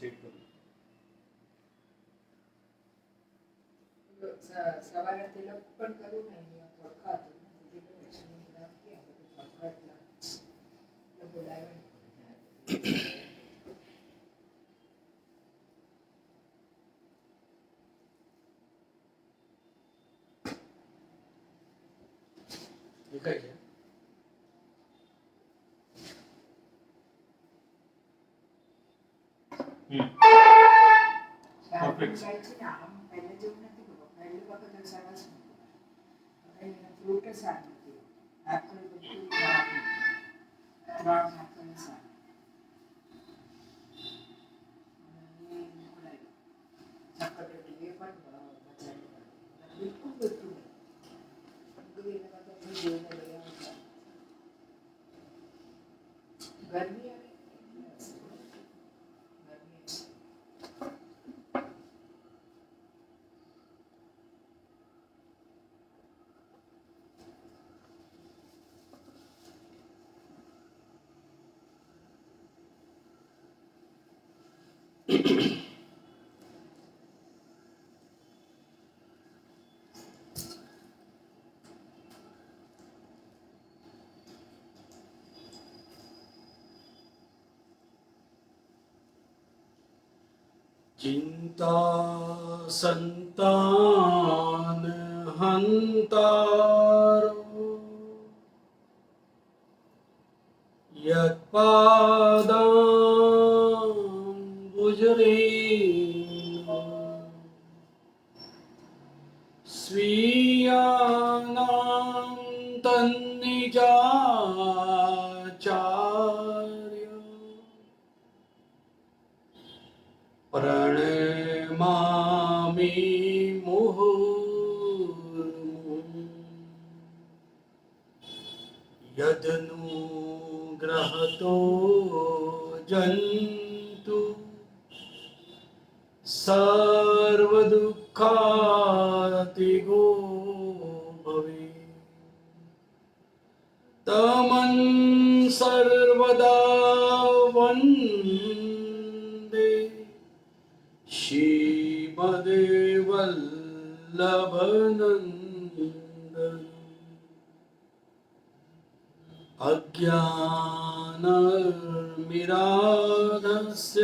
Check करो। સવારે તિલક પણ કરું ને અહીંયા થોડકા હતું ને દીદી લક્ષ્મી નામ કે થોડકા એટલા બોલાવે દેખાય છે? આમ પહેલે જેવું નથી બોલો પહેલી વખત સરસ ફ્રૂટ સારું નથી એપલ બધું ખરાબ ત્રણ એપલ સારું ચક્કર એ પણ બિલકુલ બધું ગરમી આવે चिंता संतान हंतारो यत्पादाम्बुजरेणु स्वीयानां तन्निजाचार्य प्रणमामि मुहुर्मुहुः यदनुग्रहतो जन्तु सर्वदुःखातिगो भवेत् तमं सर्वदा वन्दे श्रीमद्वल्लभनन्दनम् अज्ञानतिमिरान्धस्य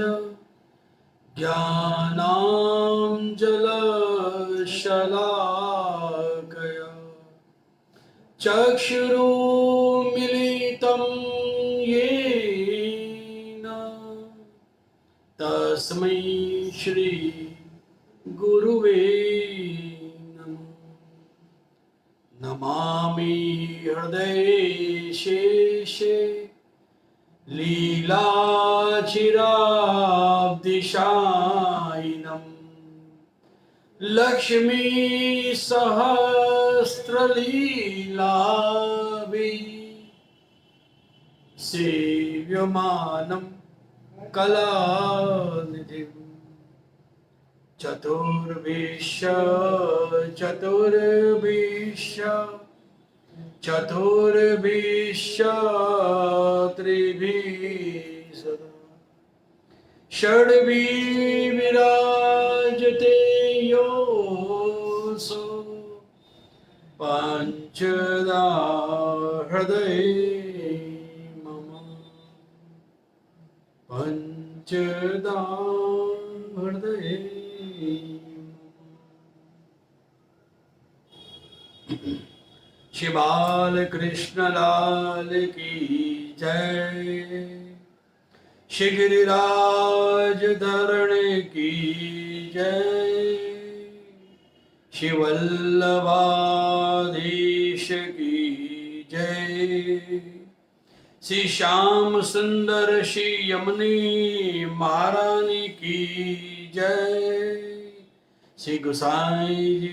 ज्ञानाञ्जनशलाकया चक्षुरुन्मीलितं येन तस्मै श्री गुरुवे नमः। नमामि हृदयेशेषे लीलाचिराब्धिशायिनं लक्ष्मी सहस्रलीलाभिः सेव्यमानं कलानिधिम् चतुर्भिश्च त्रिभिः सदा षड्भिः विराजते योऽसौ पञ्चदा हृदये मम पञ्चदा हृदये। श्री बाल कृष्ण लाल की जय, श्री गिरिराज धरण की जय, श्री वल्लभाधीश की जय, श्री श्याम सुंदर श्री यमुनी महारानी की जय, श्री गोसाई जी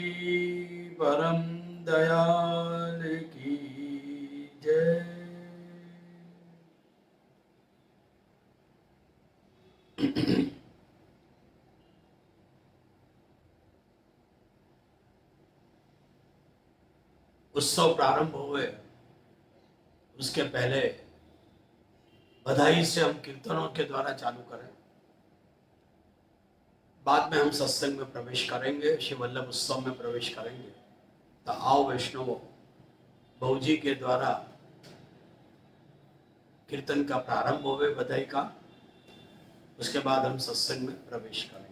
परम दयाल की जय। उत्सव प्रारंभ हुए उसके पहले बधाई से हम कीर्तनों के द्वारा चालू करें। बाद में हम सत्संग में प्रवेश करेंगे, श्री वल्लभ उत्सव में प्रवेश करेंगे। तो आओ वैष्णवों, बहुजी के द्वारा कीर्तन का प्रारंभ होवे बधाई का, उसके बाद हम सत्संग में प्रवेश करेंगे।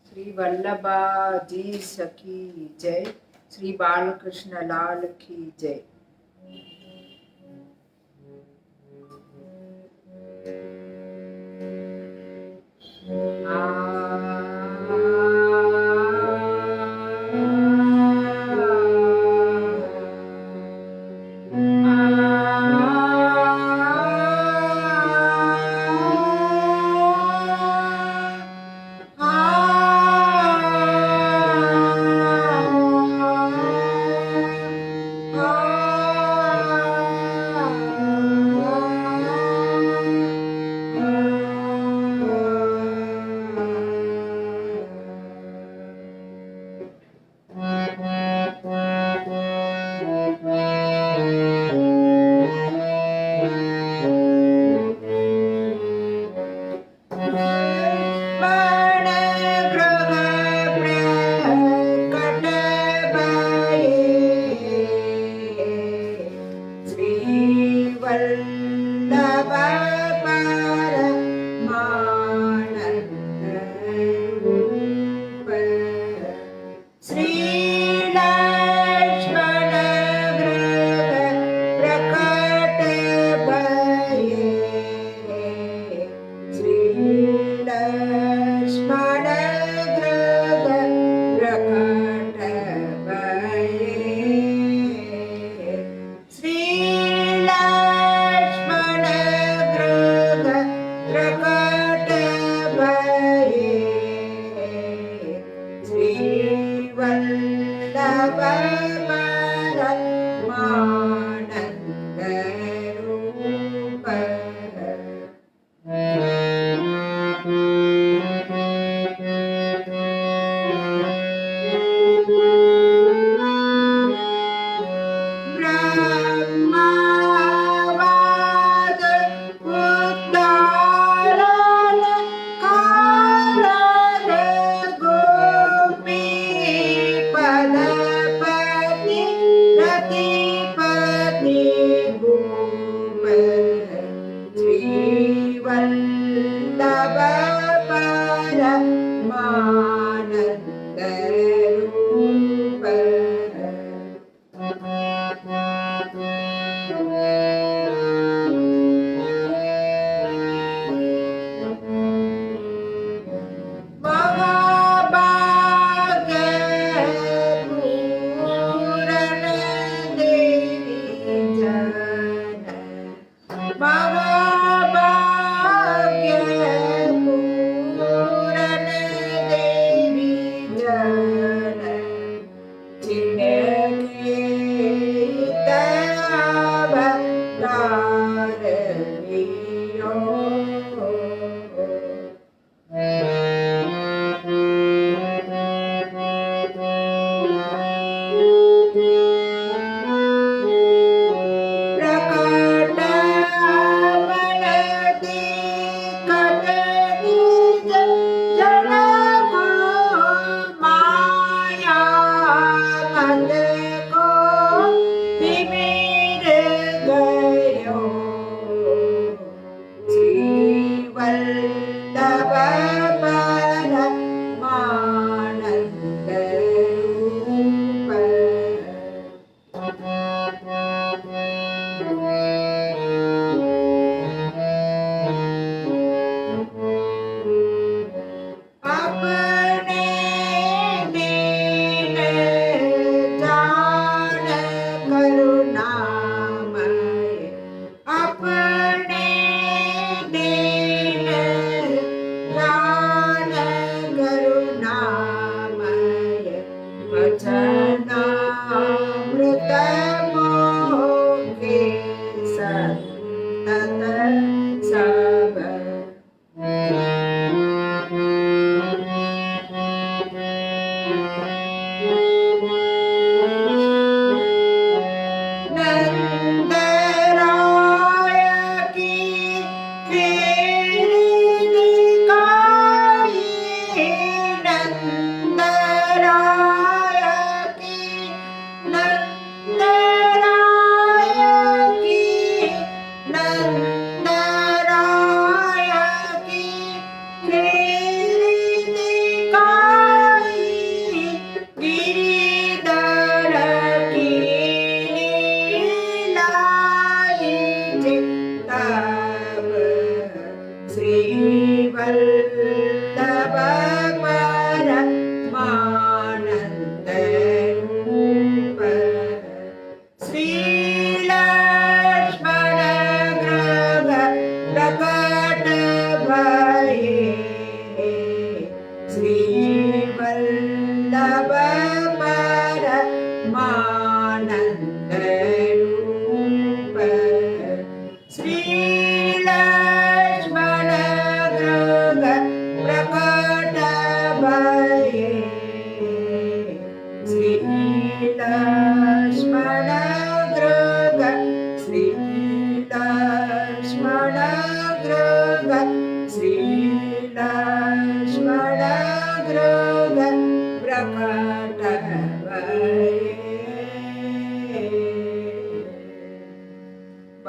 श्री वल्लभा जी सखी जय, श्री बालकृष्ण लाल की जय।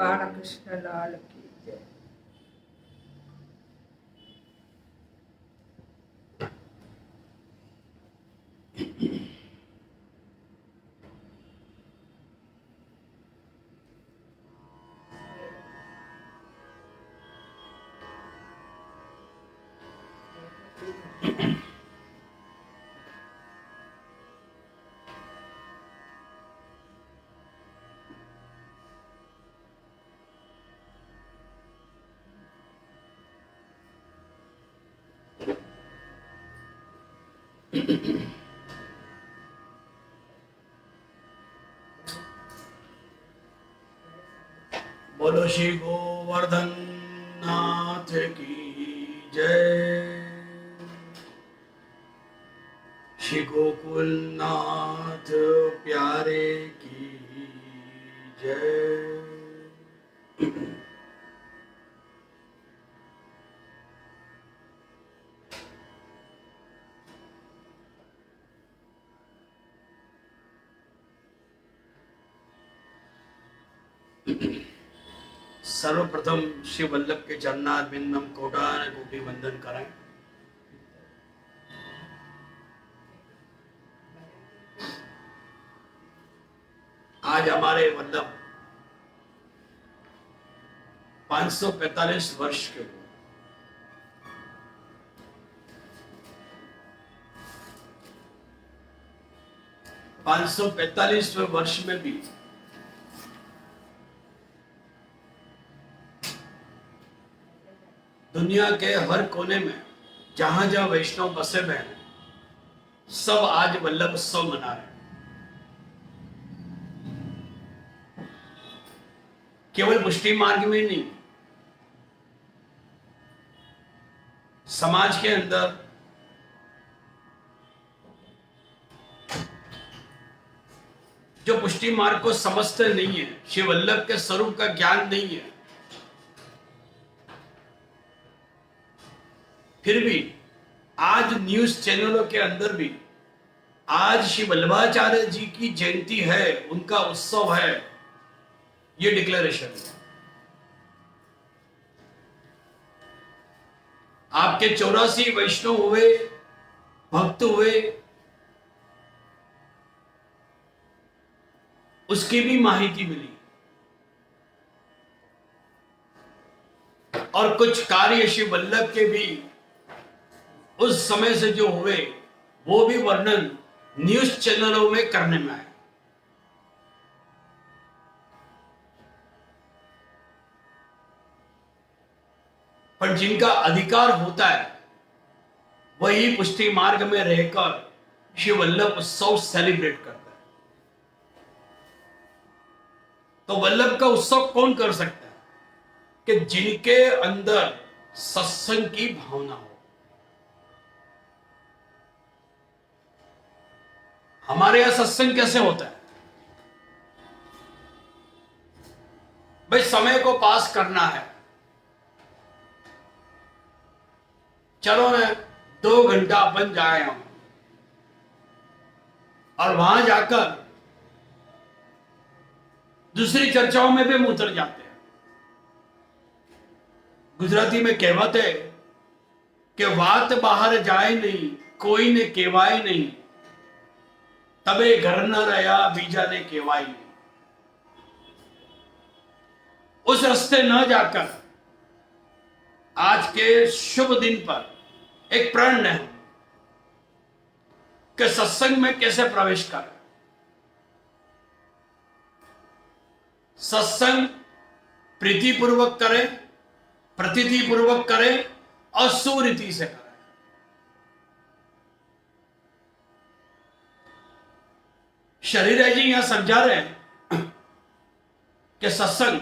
बालकृष्ण लाल की जय। बोलो श्री गोवर्धन नाथ की जय, श्री गोकुल नाथ प्यारे की जय। सर्वप्रथम श्री वल्लभ के चरणार बिंदम कोटान कोटि वंदन करें। आज हमारे वल्लभ 545 वर्ष के हुए। पांच सौ 45वें वर्ष में भी दुनिया के हर कोने में जहां जहां वैष्णव बसे हुए हैं, सब आज वल्लभ उत्सव मना रहे हैं। केवल पुष्टि मार्ग में नहीं, समाज के अंदर जो पुष्टि मार्ग को समझते नहीं है, श्री वल्लभ के स्वरूप का ज्ञान नहीं है, फिर भी आज न्यूज चैनलों के अंदर भी आज श्री वल्लभाचार्य जी की जयंती है, उनका उत्सव है, ये डिक्लेरेशन है। आपके 84 वैष्णव हुए, भक्त हुए, उसकी भी माहिती मिली, और कुछ कार्य श्री वल्लभ के भी उस समय से जो हुए वो भी वर्णन न्यूज चैनलों में करने में आए। पर जिनका अधिकार होता है वही पुष्टि मार्ग में रहकर श्री वल्लभ उत्सव सेलिब्रेट करता है। तो वल्लभ का उत्सव कौन कर सकता है? कि जिनके अंदर सत्संग की भावना हो। हमारे यहां सत्संग कैसे होता है? भाई समय को पास करना है, चलो ना 2 घंटा अपन जाए हम, और वहां जाकर दूसरी चर्चाओं में भी हम उतर जाते हैं। गुजराती में कहावत है कि वात बाहर जाए नहीं, कोई ने केवाय नहीं, तबे घर न रहा बीजा ने केवाय नहीं। उस रास्ते न जाकर आज के शुभ दिन पर एक प्रण है कि सत्संग में कैसे प्रवेश करें। सत्संग प्रीति पूर्वक करें, प्रतीति पूर्वक करें और सुरीति से करें। शरीर जी यहां समझा रहे हैं कि सत्संग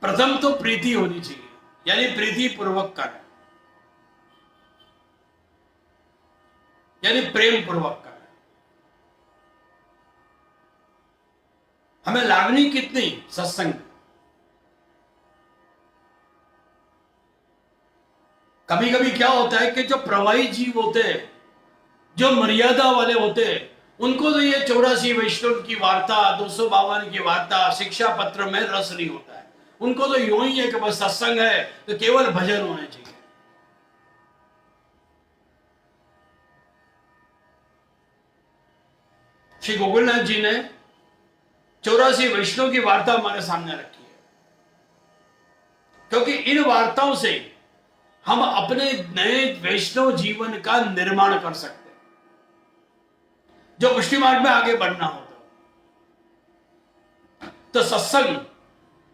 प्रथम तो प्रीति होनी चाहिए, यानी प्रीति पूर्वक करें, यानी प्रेम पूर्वक करें। हमें लागनी कितनी सत्संग? कभी कभी क्या होता है कि जो प्रवाही जीव होते हैं, जो मर्यादा वाले होते हैं, उनको तो ये 84 वैष्णव की वार्ता, 252 की वार्ता, शिक्षा पत्र में रस नहीं होता है। उनको तो यूं ही है कि बस सत्संग है तो केवल भजन होने चाहिए। श्री गोकुलनाथ जी ने 84 वैष्णव की वार्ता हमारे सामने रखी है, क्योंकि इन वार्ताओं से हम अपने नए वैष्णव जीवन का निर्माण कर सकते हैं, जो पुष्टि मार्ग में आगे बढ़ना होता। तो सत्संग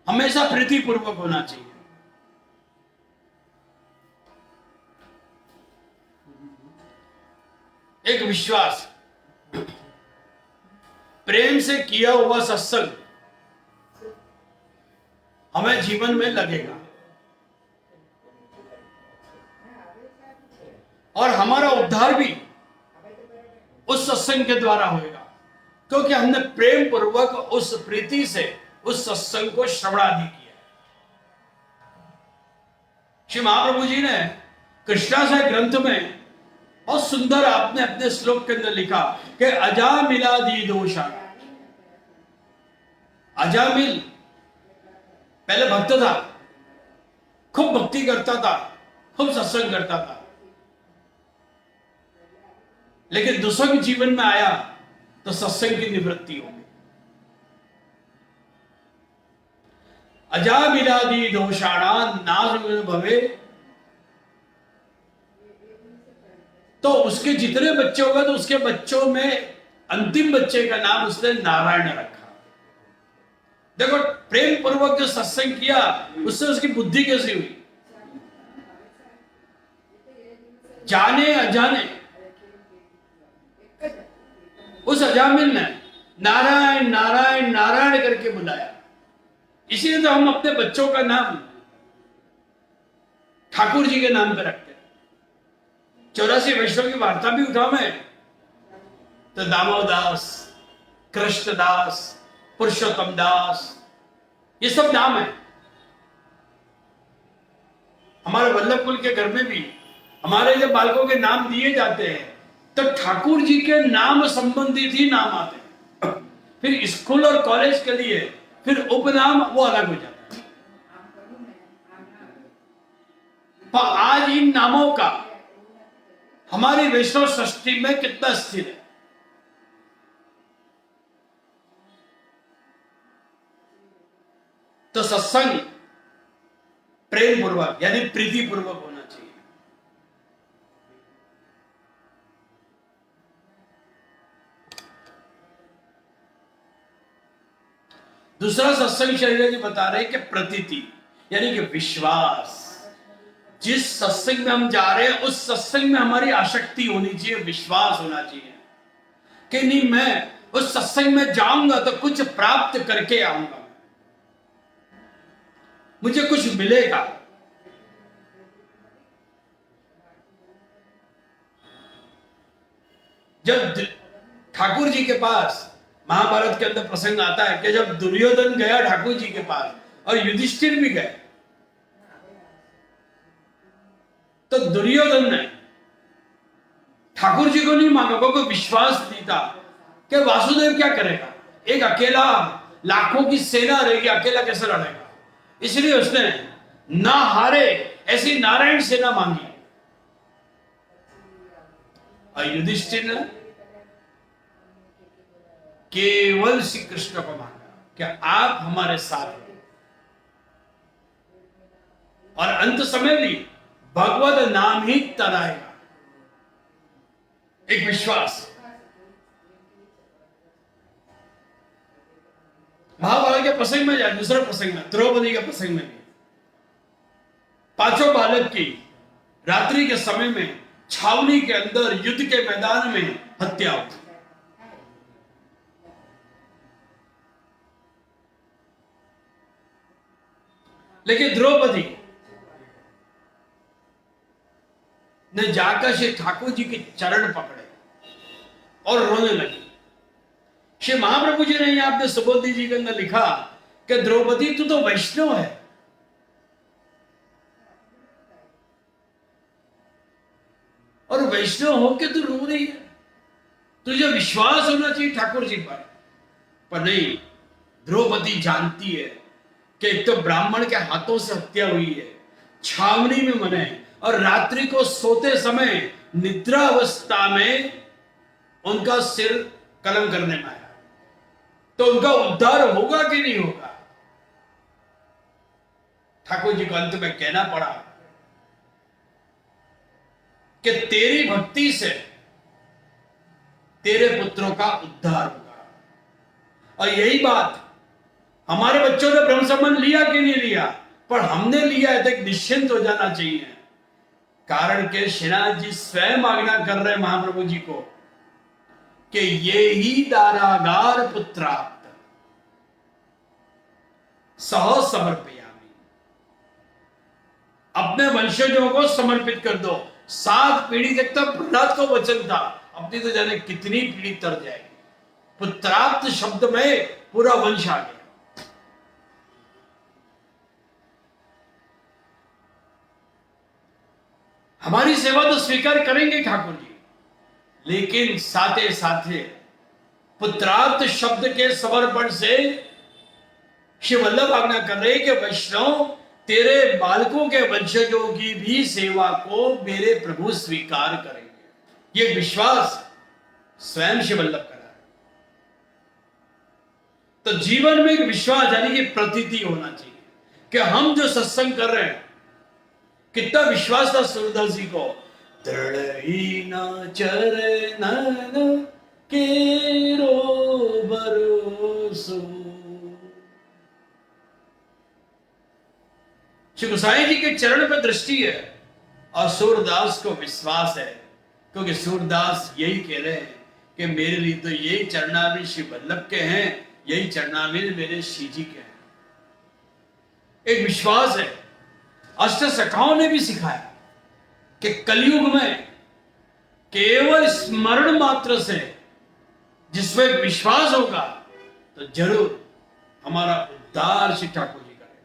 हमेशा प्रीतिपूर्वक होना चाहिए। एक विश्वास, प्रेम से किया हुआ सत्संग हमें जीवन में लगेगा और हमारा उद्धार भी उस सत्संग के द्वारा होगा, क्योंकि हमने प्रेम पूर्वक उस प्रीति से उस सत्संग को श्रवणादि किया। श्री महाप्रभु जी ने कृष्णाशय ग्रंथ में बहुत सुंदर आपने अपने श्लोक के अंदर लिखा कि अजामिलादि दोषा। अजामिल पहले भक्त था, खूब भक्ति करता था, खूब सत्संग करता था, लेकिन दुसंग जीवन में आया तो सत्संग की निवृत्ति हो गई। अजामिलादि दोषाणा नाश भवे, तो उसके जितने बच्चे हो गए तो उसके बच्चों में अंतिम बच्चे का नाम उसने नारायण रखा। देखो, प्रेम पूर्वक जो सत्संग किया उससे उसकी बुद्धि कैसी हुई। जाने अजाने उस अजामिल ने नारायण नारायण नारायण करके बुलाया। इसीलिए तो हम अपने बच्चों का नाम ठाकुर जी के नाम पे रखते हैं। 84 वैष्णव की वार्ता भी उठावे तो दामोदास, कृष्णदास, पुरुषोत्तम दास, ये सब नाम है। हमारे वल्लभ कुल के घर में भी हमारे जब बालकों के नाम दिए जाते हैं तो ठाकुर जी के नाम संबंधित ही नाम आते हैं। फिर स्कूल और कॉलेज के लिए फिर उपनाम वो अलग हो जाता है। पर आज इन नामों का हमारी वैष्णव सृष्टि में कितना स्थिर है। तो सत्संग प्रेम पूर्वक यानी प्रीति पूर्वक होना चाहिए। दूसरा सत्संग शरीर जी बता रहे हैं कि प्रतीति यानी कि विश्वास। जिस सत्संग में हम जा रहे हैं उस सत्संग में हमारी आसक्ति होनी चाहिए, विश्वास होना चाहिए कि नहीं, मैं उस सत्संग में जाऊंगा तो कुछ प्राप्त करके आऊंगा, मुझे कुछ मिलेगा। जब ठाकुर जी के पास महाभारत के अंदर प्रसंग आता है कि जब दुर्योधन गया ठाकुर जी के पास और युधिष्ठिर भी गए, तो दुर्योधन ने ठाकुर जी को नहीं मांगा, क्योंकि विश्वास नहीं था कि वासुदेव क्या करेगा, एक अकेला लाखों की सेना रहेगी, अकेला कैसे लड़ेगा। इसलिए उसने ना हारे ऐसी नारायण सेना मांगी। और युधिष्ठिर ने केवल श्री कृष्ण को मांगा कि आप हमारे साथ हैं, और अंत समय भी भगवत नाम ही तराएगा। एक विश्वास। महाभारत के प्रसंग में जाए, दूसरे प्रसंग में द्रौपदी के प्रसंग में भी पांचों बालक की रात्रि के समय में छावनी के अंदर युद्ध के मैदान में हत्या हुई। लेकिन द्रौपदी ने जाकर श्री ठाकुर जी के चरण पकड़े और रोने लगी। श्री महाप्रभु जी ने यहां अपने सुबोधि जी के अंदर लिखा कि द्रौपदी तू तो वैष्णव है, और वैष्णव होके तू रो रही है। तुझे विश्वास होना चाहिए ठाकुर जी पर नहीं। द्रौपदी जानती है कि एक तो ब्राह्मण के हाथों से हत्या हुई है, छावनी में मरे, और रात्रि को सोते समय निद्रा अवस्था में उनका सिर कलम करने में आया, तो उनका उद्धार होगा कि नहीं होगा। ठाकुर जी को अंत में कहना पड़ा कि तेरी भक्ति से तेरे पुत्रों का उद्धार होगा। और यही बात हमारे बच्चों ने ब्रह्म संबंध लिया कि नहीं लिया, पर हमने लिया है तो एक निश्चिंत हो जाना चाहिए। कारण के श्रीनाथ जी स्वयं आज्ञा कर रहे महाप्रभु जी को कि ये ही दारागार पुत्राप्त सह समर्पयामि, अपने वंशजों को समर्पित कर दो। 7 पीढ़ी तक तो प्रहलाद को वचन था, अपनी तो जाने कितनी पीढ़ी तर जाएगी। पुत्राप्त शब्द में पूरा वंश आ गया। हमारी सेवा तो स्वीकार करेंगे ठाकुर जी, लेकिन साथे साथे पुत्राप्त शब्द के समर्पण से श्री वल्लभ आज्ञा कर रहे कि वैष्णव तेरे बालकों के वंशजों की भी सेवा को मेरे प्रभु स्वीकार करेंगे। ये विश्वास स्वयं श्री वल्लभ करा। तो जीवन में एक विश्वास यानी कि प्रतीति होना चाहिए कि हम जो सत्संग कर रहे हैं, कितना विश्वास था सूरदास जी को। दृढ़ चरणन केरो भरोसो। श्री गोसाई जी के चरण पर दृष्टि है और सूरदास को विश्वास है, क्योंकि सूरदास यही कह रहे हैं कि मेरे लिए तो यही चरणामृत श्री वल्लभ के हैं, यही चरणामृत मेरे श्री जी के हैं। एक विश्वास है। अष्ट सखाओं ने भी सिखाया कि कलयुग में केवल स्मरण मात्र से जिसमें एक विश्वास होगा तो जरूर हमारा उद्धार श्री ठाकुर जी करेंगे।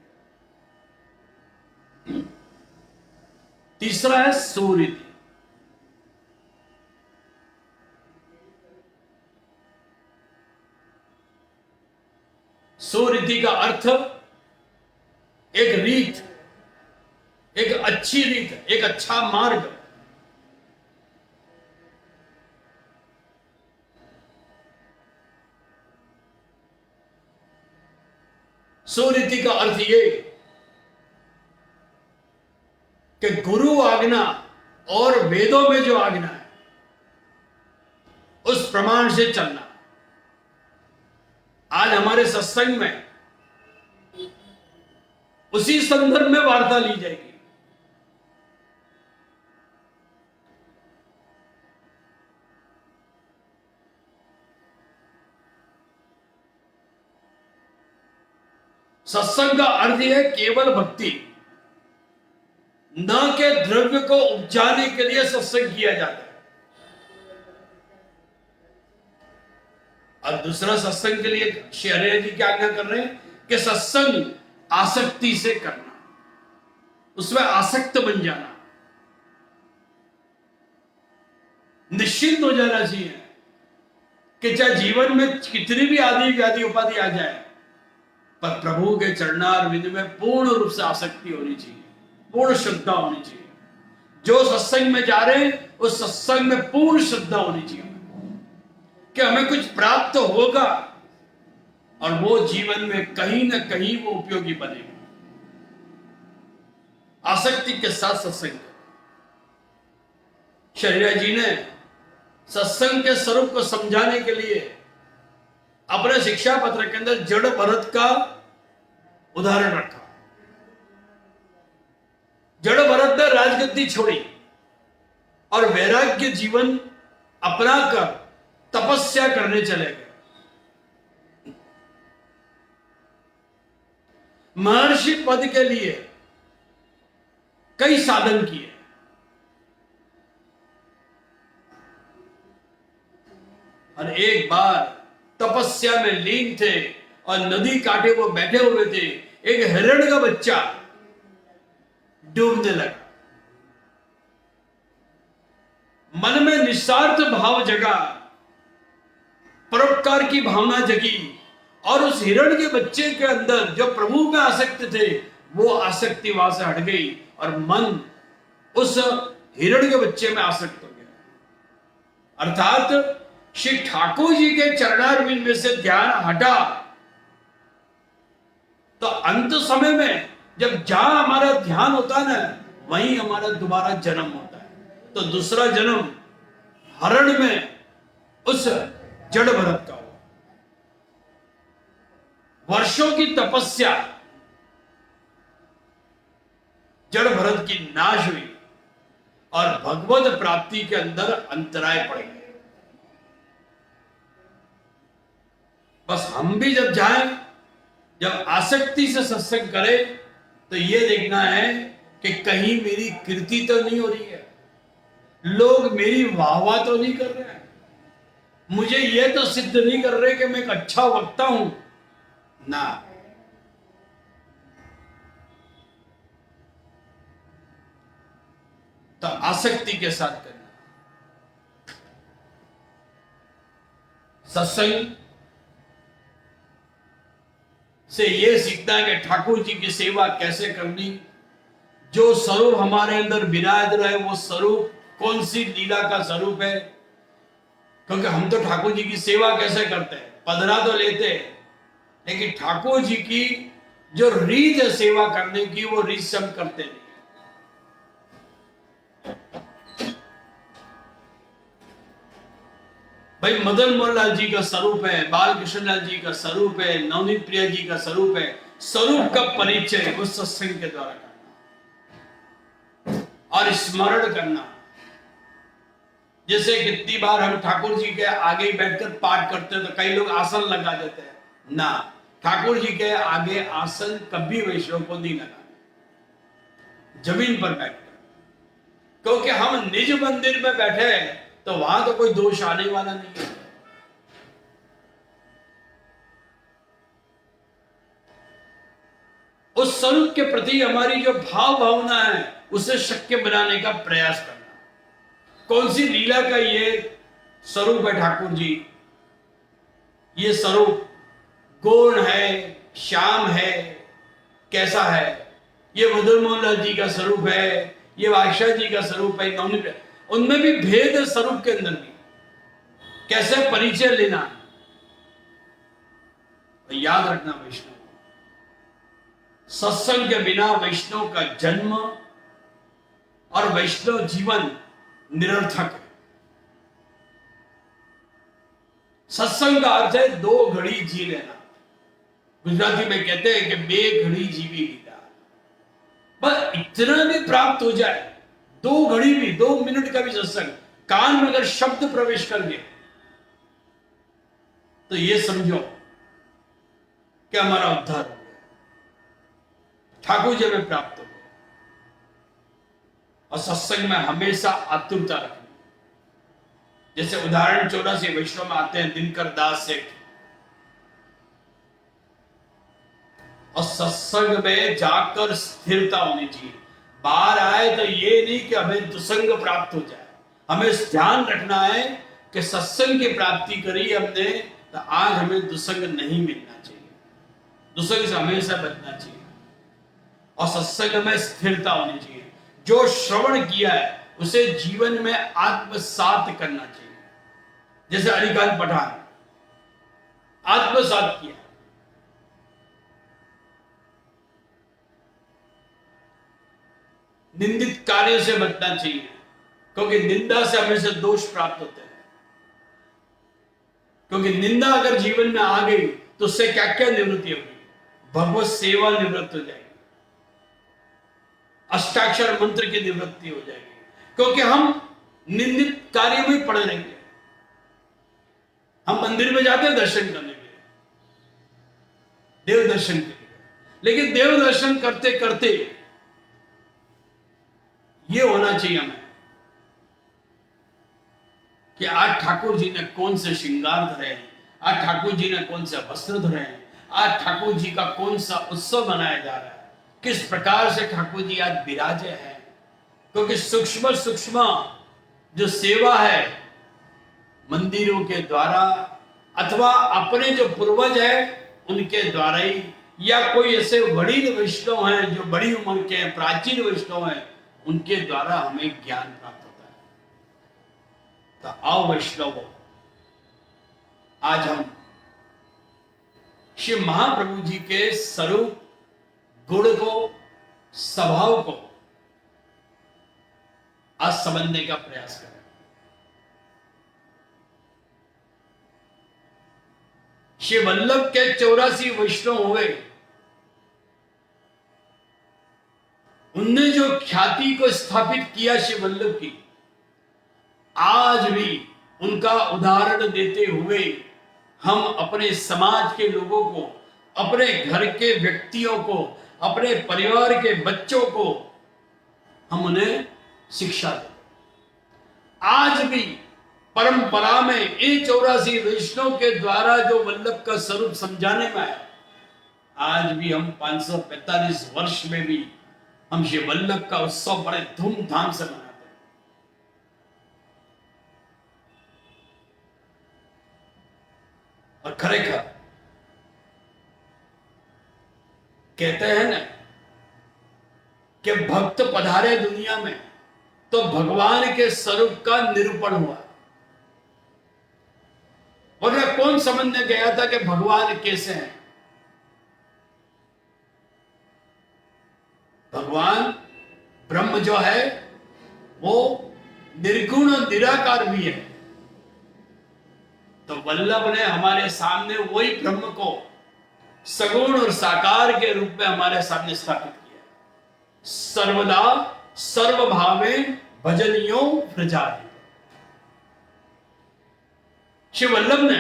तीसरा है सुरीति। सुरीति का अर्थ एक रीत, एक अच्छी रीत, एक अच्छा मार्ग। सुरीति का अर्थ ये कि गुरु आज्ञा और वेदों में जो आज्ञा है उस प्रमाण से चलना। आज हमारे सत्संग में उसी संदर्भ में वार्ता ली जाएगी। सत्संग का अर्थ है केवल भक्ति, न के द्रव्य को उपजाने के लिए सत्संग किया जाता है। और दूसरा सत्संग के लिए श्री हरि जी क्या आज्ञा कर रहे हैं कि सत्संग आसक्ति से करना, उसमें आसक्त बन जाना, निश्चिंत हो जाना चाहिए कि चाहे जीवन में कितनी भी आदि व्याधि उपाधि आ जाए, पर प्रभु के चरणारविंद में पूर्ण रूप से आसक्ति होनी चाहिए, पूर्ण श्रद्धा होनी चाहिए। जो सत्संग में जा रहे हैं उस सत्संग में पूर्ण श्रद्धा होनी चाहिए कि हमें कुछ प्राप्त होगा और वो जीवन में कहीं ना कहीं वो उपयोगी बनेगा। आसक्ति के साथ सत्संग। शरीरा जी ने सत्संग के स्वरूप को समझाने के लिए अपने शिक्षा पत्र के अंदर जड़ भरत का उदाहरण रखा। जड़ भरत ने राजगद्दी छोड़ी और वैराग्य जीवन अपनाकर तपस्या करने चले गए। महर्षि पद के लिए कई साधन किए, और एक बार तपस्या में लीन थे और नदी कांठे को बैठे हुए थे, एक हिरण का बच्चा डूबने लगा। मन में निस्वार्थ भाव जगा परोपकार की भावना जगी, और उस हिरण के बच्चे के अंदर जो प्रभु में आसक्त थे वो आसक्ति वहां से हट गई और मन उस हिरण के बच्चे में आसक्त हो गया। अर्थात श्री ठाकुर जी के चरणारविंद में से ध्यान हटा तो अंत समय में जब जहां हमारा ध्यान होता है ना, वहीं हमारा दोबारा जन्म होता है। तो दूसरा जन्म हरण में उस जड़ भरत का हुआ। वर्षों की तपस्या जड़ भरत की नाश हुई और भगवत प्राप्ति के अंदर अंतराय पड़ गए। बस हम भी जब जाएं, जब आसक्ति से सत्संग करें, तो यह देखना है कि कहीं मेरी कीर्ति तो नहीं हो रही है, लोग मेरी वाहवाह तो नहीं कर रहे हैं, मुझे यह तो सिद्ध नहीं कर रहे कि मैं एक अच्छा वक्ता हूं ना। तो आसक्ति के साथ करना। सत्संग से यह सीखना है कि ठाकुर जी की सेवा कैसे करनी, जो स्वरूप हमारे अंदर विराज रहे वो स्वरूप कौन सी लीला का स्वरूप है। क्योंकि हम तो ठाकुर जी की सेवा कैसे करते हैं, पधरा तो लेते हैं, लेकिन ठाकुर जी की जो रीत है सेवा करने की, वो रीत से हम करते नहीं। भाई मदन मोहन लाल जी का स्वरूप है, बाल कृष्ण लाल जी का स्वरूप है, नवनीत प्रिया जी का स्वरूप है। स्वरूप का परिचय उस सत्संग के द्वारा करना और स्मरण करना। जैसे कितनी बार हम ठाकुर जी के आगे बैठकर पाठ करते हैं तो कई लोग आसन लगा देते हैं ना, ठाकुर जी के आगे आसन कभी वैष्णव को नहीं लगाना, जमीन पर बैठकर। क्योंकि हम निज मंदिर में बैठे हैं तो वहां तो कोई दोष आने वाला नहीं है। उस स्वरूप के प्रति हमारी जो भाव भावना है उसे शक्य बनाने का प्रयास करना। कौन सी लीला का ये स्वरूप है ठाकुर जी, ये स्वरूप गौण है, श्याम है, कैसा है। ये मदन मोहन लाल जी का स्वरूप है, ये बादशाह जी का स्वरूप है, नवनीत, उनमें भी भेद है स्वरूप के अंदर भी। कैसे परिचय लेना, याद रखना वैष्णव, सत्संग के बिना वैष्णव का जन्म और वैष्णव जीवन निरर्थक है। सत्संग का अर्थ है 2 घड़ी जी लेना। गुजराती में कहते हैं कि 2 घड़ी जीवी लीला। बस इतना भी प्राप्त हो जाए, 2 घड़ी भी, 2 मिनट का भी सत्संग, कान में अगर शब्द प्रवेश कर गए तो ये समझो कि हमारा उद्धार हो गया, ठाकुर जी में प्राप्त हो गया। और सत्संग में हमेशा आतुरता रखनी। जैसे उदाहरण 84 वैष्णव में आते हैं दिनकर दास सेठ, और सत्संग में जाकर स्थिरता होनी चाहिए। बाहर आए तो ये नहीं कि हमें दुसंग प्राप्त हो जाए, हमें ध्यान रखना है कि सत्संग की प्राप्ति करी हमने तो आज हमें दुसंग नहीं मिलना चाहिए, दुसंग से हमेशा बचना चाहिए। और सत्संग में स्थिरता होनी चाहिए। जो श्रवण किया है उसे जीवन में आत्मसात करना चाहिए। जैसे अलीखान पठान आत्मसात किया, निंदित कार्य से बचना चाहिए, क्योंकि निंदा से हमेशा दोष प्राप्त होते हैं। क्योंकि निंदा अगर जीवन में आ गई तो उससे क्या क्या निवृत्ति होगी, भगवत सेवा निवृत्त हो जाएगी, अष्टाक्षर मंत्र की निवृत्ति हो जाएगी। क्योंकि हम निंदित कार्य में पड़े रहेंगे। हम मंदिर में जाते हैं दर्शन करने के लिए, देव दर्शन के लिए, लेकिन देव दर्शन करते करते ये होना चाहिए हमें कि आज ठाकुर जी ने कौन से श्रृंगार धरे हैं, आज ठाकुर जी ने कौन से वस्त्र धरे हैं, आज ठाकुर जी का कौन सा उत्सव मनाया जा रहा है, किस प्रकार से ठाकुर जी आज विराजे हैं। क्योंकि सूक्ष्म सूक्ष्म जो सेवा है मंदिरों के द्वारा अथवा अपने जो पूर्वज है उनके द्वारा ही, या कोई ऐसे वडील वैष्णव हैं जो बड़ी उम्र के हैं, प्राचीन वैष्णव हैं, उनके द्वारा हमें ज्ञान प्राप्त होता है। तो आओ वैष्णव, आज हम श्री महाप्रभु जी के स्वरूप, गुण को, स्वभाव को आज समझने का प्रयास करें। श्री वल्लभ के 84 वैष्णव हुए, उनने जो ख्याति को स्थापित किया श्री वल्लभ की, आज भी उनका उदाहरण देते हुए हम अपने समाज के लोगों को, अपने घर के व्यक्तियों को, अपने परिवार के बच्चों को हम उन्हें शिक्षा दें। आज भी परंपरा में इन 84 वैष्णव के द्वारा जो वल्लभ का स्वरूप समझाने में आया, आज भी हम 545 वर्ष में भी हम श्री वल्लभ का उत्सव बड़े धूमधाम से मनाते हैं। और खरेखर कहते हैं ना कि भक्त पधारे दुनिया में तो भगवान के स्वरूप का निरूपण हुआ। वरना कौन समझने गया था कि भगवान कैसे हैं? भगवान ब्रह्म जो है वो निर्गुण और निराकार भी है। तो वल्लभ ने हमारे सामने वही ब्रह्म को सगुण और साकार के रूप में हमारे सामने स्थापित किया। सर्वदा सर्वभावे भजनियो व्रजादि। श्री वल्लभ ने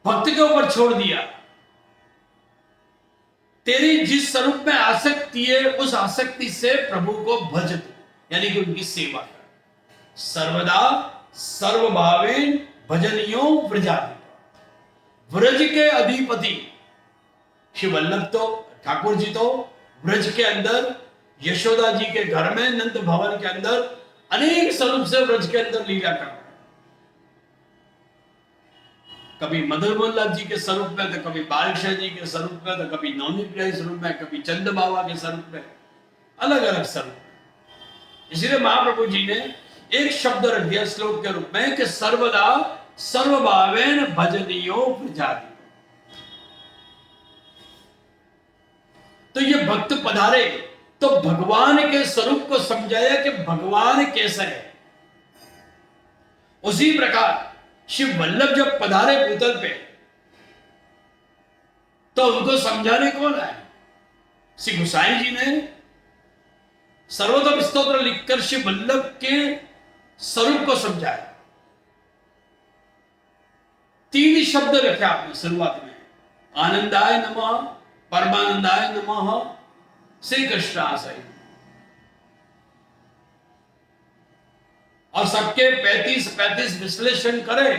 भक्त के ऊपर छोड़ दिया, तेरी जिस स्वरूप में आसक्ति है उस आसक्ति से प्रभु को भज दो, यानी कि उनकी सेवा कर। सर्वदा सर्वभावेन भजनियो व्रजादि। व्रज के अधिपति श्री वल्लभ तो, ठाकुर जी तो व्रज के अंदर, यशोदा जी के घर में, नंद भवन के अंदर अनेक स्वरूप से व्रज के अंदर लीला कर रहे हैं। कभी मदन मोहन लाल जी के स्वरूप में, तो कभी बालकृष्ण जी के स्वरूप में, तो कभी नवनीत के स्वरूप में, कभी चंद बाबा के स्वरूप में, अलग अलग स्वरूप। इसलिए महाप्रभु जी ने एक शब्द रख दिया श्लोक के रूप में कि सर्वदा सर्वभावेन भजनियो व्रजादि। तो ये भक्त पधारे तो भगवान के स्वरूप को समझाया कि भगवान कैसा है। उसी प्रकार श्री वल्लभ जब पधारे भूतल पे तो उनको समझाने कौन आए? श्री गोसाई जी ने सर्वोत्तम स्तोत्र लिखकर श्री वल्लभ के स्वरूप को समझाया। 3 शब्द रखे आपने शुरुआत में, आनंदाय नमः, परमानंदाय नमः, श्री कृष्णासय। और सबके 35 विश्लेषण करें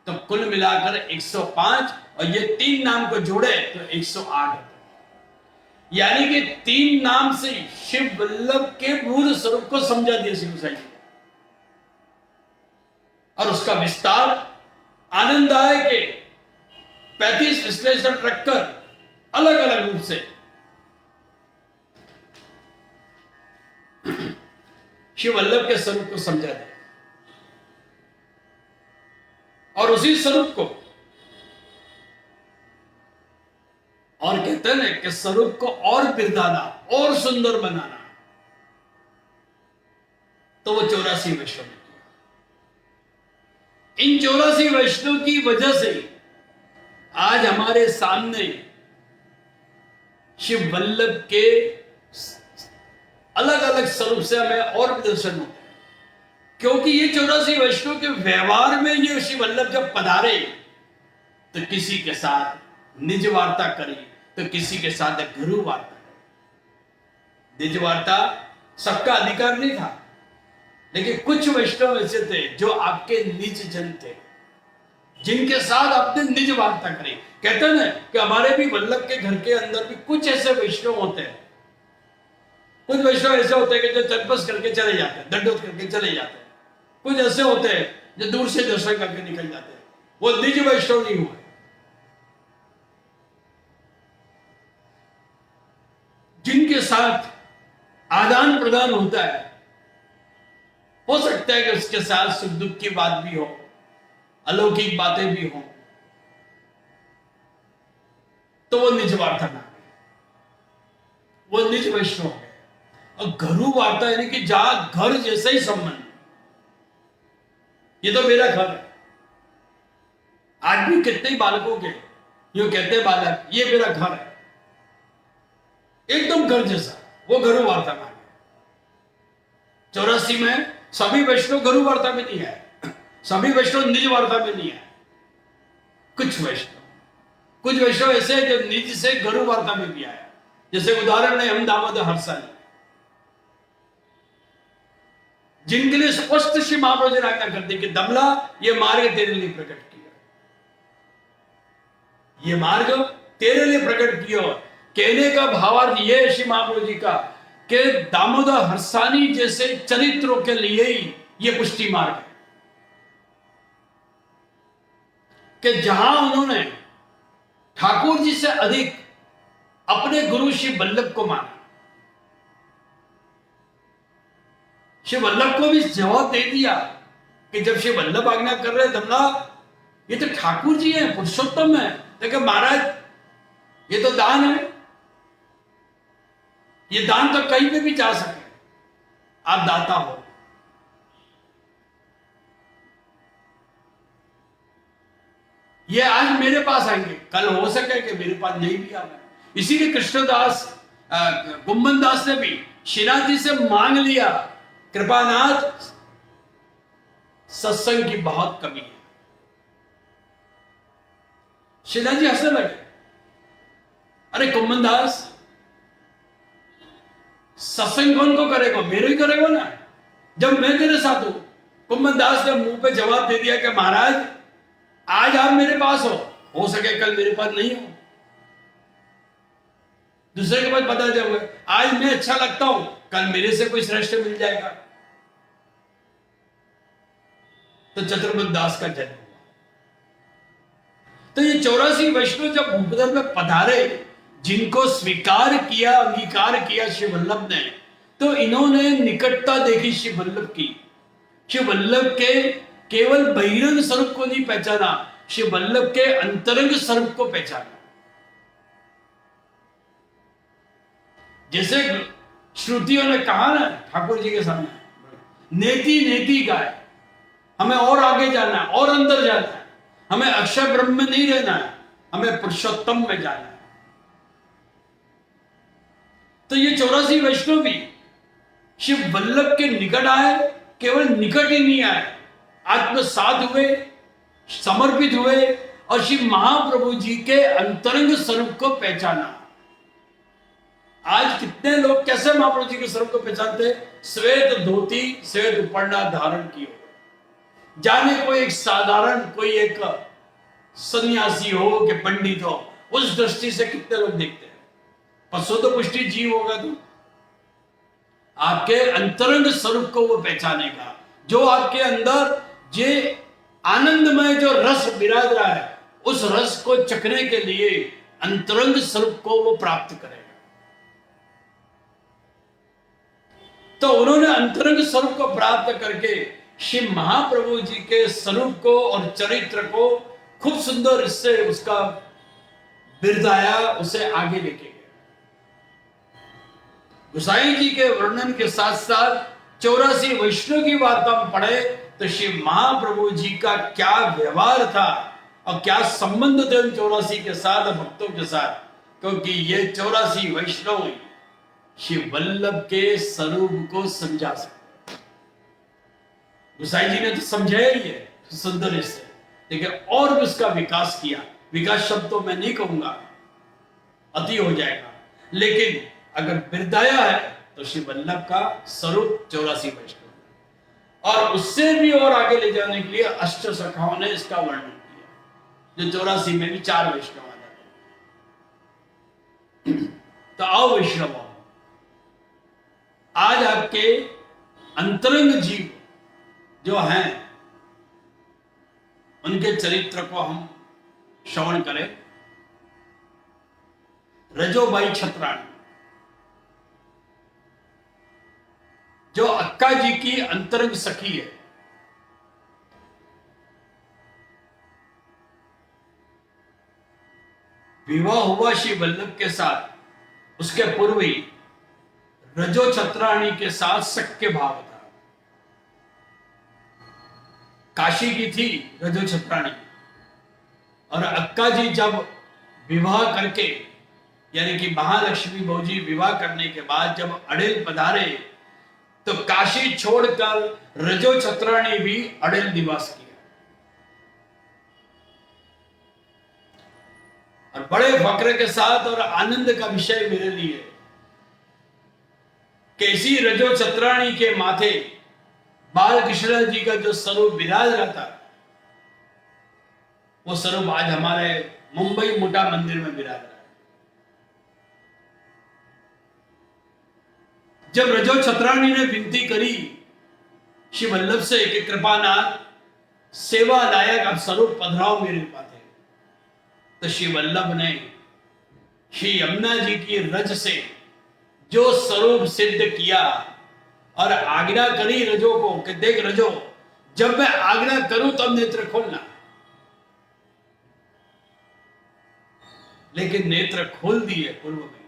तो कुल मिलाकर 105, और ये 3 नाम को जोड़े तो 108। यानी कि 3 नाम से शिव वल्लभ के मूल स्वरूप को समझा दिया श्री गोसाई जी। और उसका विस्तार आनंदाय के 35 विश्लेषण रखकर अलग अलग रूप से शिव वल्लभ के स्वरूप को समझा दिया। और उसी स्वरूप को, और कहते हैं ना कि स्वरूप को और बिरदाना, और सुंदर बनाना, तो वो 84 वैष्णव ने किया। इन 84 वैष्णव की वजह से आज हमारे सामने शिव वल्लभ के अलग अलग स्वरूप से हमें और भी दर्शन होते हैं। क्योंकि ये 84 वैष्णव के व्यवहार में ये श्री वल्लभ जब पधारे तो किसी के साथ निज वार्ता करी, तो किसी के साथ गुरु वार्ता करी। निज वार्ता सबका अधिकार नहीं था, लेकिन कुछ वैष्णव ऐसे थे जो आपके निज जन थे, जिनके साथ आपने निज वार्ता करी। कहते हैं ना कि हमारे भी वल्लभ के घर के अंदर भी कुछ ऐसे वैष्णव होते हैं। कुछ वैष्णव ऐसे होते हैं कि जो चलपस करके चले जाते हैं, दंडोत करके चले जाते हैं, कुछ ऐसे होते हैं जो दूर से दर्शन करके निकल जाते हैं, वो निज वैष्णव नहीं हुए। जिनके साथ आदान प्रदान होता है, हो सकता है कि उसके साथ सुख दुख की बात भी हो, अलौकिक बातें भी हो, तो वो निज वार्ता में आ गए, वो निज वैष्णव हो गए। और घरू वार्ता यानी कि जहां घर जैसा ही संबंध, ये तो मेरा घर है। आज भी कितने ही बालकों के यूं कहते हैं बालक, ये मेरा घर है, एकदम घर जैसा, वो घरू वार्ता में आ गए। 84 में सभी वैष्णव घरू वार्ता में नहीं है, सभी वैष्णव निज वार्ता में नहीं है। कुछ वैष्णव ऐसे हैं जो निज से घरू वार्ता में भी आया। जैसे उदाहरण है हम दामोदर हरसाली, जिनके लिए स्पष्ट श्री महाप्रभु जी ने आज्ञा करते कि दमला ये मार्ग तेरे लिए प्रकट किया, ये मार्ग तेरे लिए प्रकट किया। कहने का भावार्थ ये है श्री महाप्रभु जी का कि दामोदर हरसानी जैसे चरित्रों के लिए ही ये पुष्टि मार्ग है, कि जहां उन्होंने ठाकुर जी से अधिक अपने गुरु श्री वल्लभ को माना, श्री वल्लभ को भी जवाब दे दिया कि जब श्री वल्लभ आज्ञा कर रहे धमला, ये तो ठाकुर जी हैं, पुरुषोत्तम है, लेकिन महाराज ये तो दान है, ये दान तो कहीं पे भी जा सके, आप दाता हो। ये आज मेरे पास आएंगे, कल हो सके कि मेरे पास नहीं भी आए। इसीलिए कृष्णदास गुम्बन दास ने भी श्रीनाथ जी से मांग लिया, कृपानाथ सत्संग की बहुत कमी है। श्रीनाथ जी हंसने लगे, अरे कुम्बन दास सत्संग कौन को करेगा, मेरे ही करेगा ना, जब मैं तेरे साथ हूं। कुम्बन दास ने मुंह पे जवाब दे दिया कि महाराज आज आप मेरे पास हो सके कल मेरे पास नहीं हो, दूसरे के पास बता जाओगे, आज मैं अच्छा लगता हूं, कल मेरे से कोई श्रेष्ठ मिल जाएगा। तो चतुर्मुख दास का जन्म हुआ। तो ये 84 वैष्णव जब भूपदल में पधारे, जिनको स्वीकार किया, अंगीकार किया श्री वल्लभ ने, तो इन्होंने निकटता देखी श्री वल्लभ की। श्री वल्लभ के केवल बहिरंग स्वरूप को नहीं पहचाना, श्री वल्लभ के अंतरंग स्वरूप को पहचाना। जैसे श्रुतियों ने कहा ना ठाकुर जी के सामने, नेति नेति गाय, हमें और आगे जाना है, और अंदर जाना है, हमें अक्षय ब्रह्म में नहीं रहना है, हमें पुरुषोत्तम में जाना है। तो ये 84 वैष्णव भी शिव वल्लभ के निकट आए, केवल निकट ही नहीं आए, आत्मसात हुए, समर्पित हुए और श्री महाप्रभु जी के अंतरंग स्वरूप को पहचाना। आज कितने लोग कैसे महाप्रभु जी के स्वरूप को पहचानते? श्वेत धोती श्वेत उपरना धारण किए, जाने कोई एक साधारण कोई एक सन्यासी हो कि पंडित हो, उस दृष्टि से कितने लोग देखते हैं। पशु तो पुष्टि जीव होगा, तो आपके अंतरंग स्वरूप को वो पहचानेगा, जो आपके अंदर जे आनंदमय जो रस विराज रहा है, उस रस को चखने के लिए अंतरंग स्वरूप को वो प्राप्त करेगा। तो उन्होंने अंतरंग स्वरूप को प्राप्त करके श्री महाप्रभु जी के स्वरूप को और चरित्र को खूब सुंदर इससे उसका बिरदाया, उसे आगे लेके गए। गोसाई जी के वर्णन के साथ साथ 84 वैष्णव की वार्ता में पढ़े तो श्री महाप्रभु जी का क्या व्यवहार था और क्या संबंध थे उन 84 के साथ, भक्तों के साथ, क्योंकि ये 84 वैष्णव श्री वल्लभ के स्वरूप को समझा सकते। गोसाई जी ने तो समझाया ही है सुंदर से, लेकिन और भी उसका विकास किया। विकास शब्द तो मैं नहीं कहूंगा, अति हो जाएगा, लेकिन अगर बिरदाया है तो श्री वल्लभ का स्वरूप 84 वैष्णव, और उससे भी और आगे ले जाने के लिए अष्ट सखाओं ने इसका वर्णन किया, जो 84 में भी 4 वैष्णव आ जाते हैं। तो आओ वैष्णव, आज आपके अंतरंग जीव जो हैं उनके चरित्र को हम श्रवण करें। रजोबाई छत्राणी जो अक्का जी की अंतरंग सखी है, विवाह हुआ श्री वल्लभ के साथ, उसके पूर्व ही रजो छत्राणी के साथ सख्य भाव था। काशी की थी रजो छत्राणी, और अक्का जी जब विवाह करके यानी कि महालक्ष्मी भौजी विवाह करने के बाद जब अड़ेल पधारे तो काशी छोड़कर रजो छत्राणी भी अड़ेल निवास किया। और बड़े फक्र के साथ और आनंद का विषय मेरे लिए कैसी रजो छत्राणी के माथे बाल कृष्ण जी का जो स्वरूप विराज रहा था, वो स्वरूप आज हमारे मुंबई मोटा मंदिर में विराज रहा है। जब रजो छत्राणी ने विनती करी श्री वल्लभ से कि कृपानाथ सेवा लायक आप स्वरूप पधराओ मेरे माथे, तो श्री वल्लभ ने श्री यमुना जी की रज से जो स्वरूप सिद्ध किया और आज्ञा करी रजो को कि देख रजो, जब मैं आज्ञा करूं तब नेत्र खोलना। लेकिन नेत्र खोल दिए पूर्व में,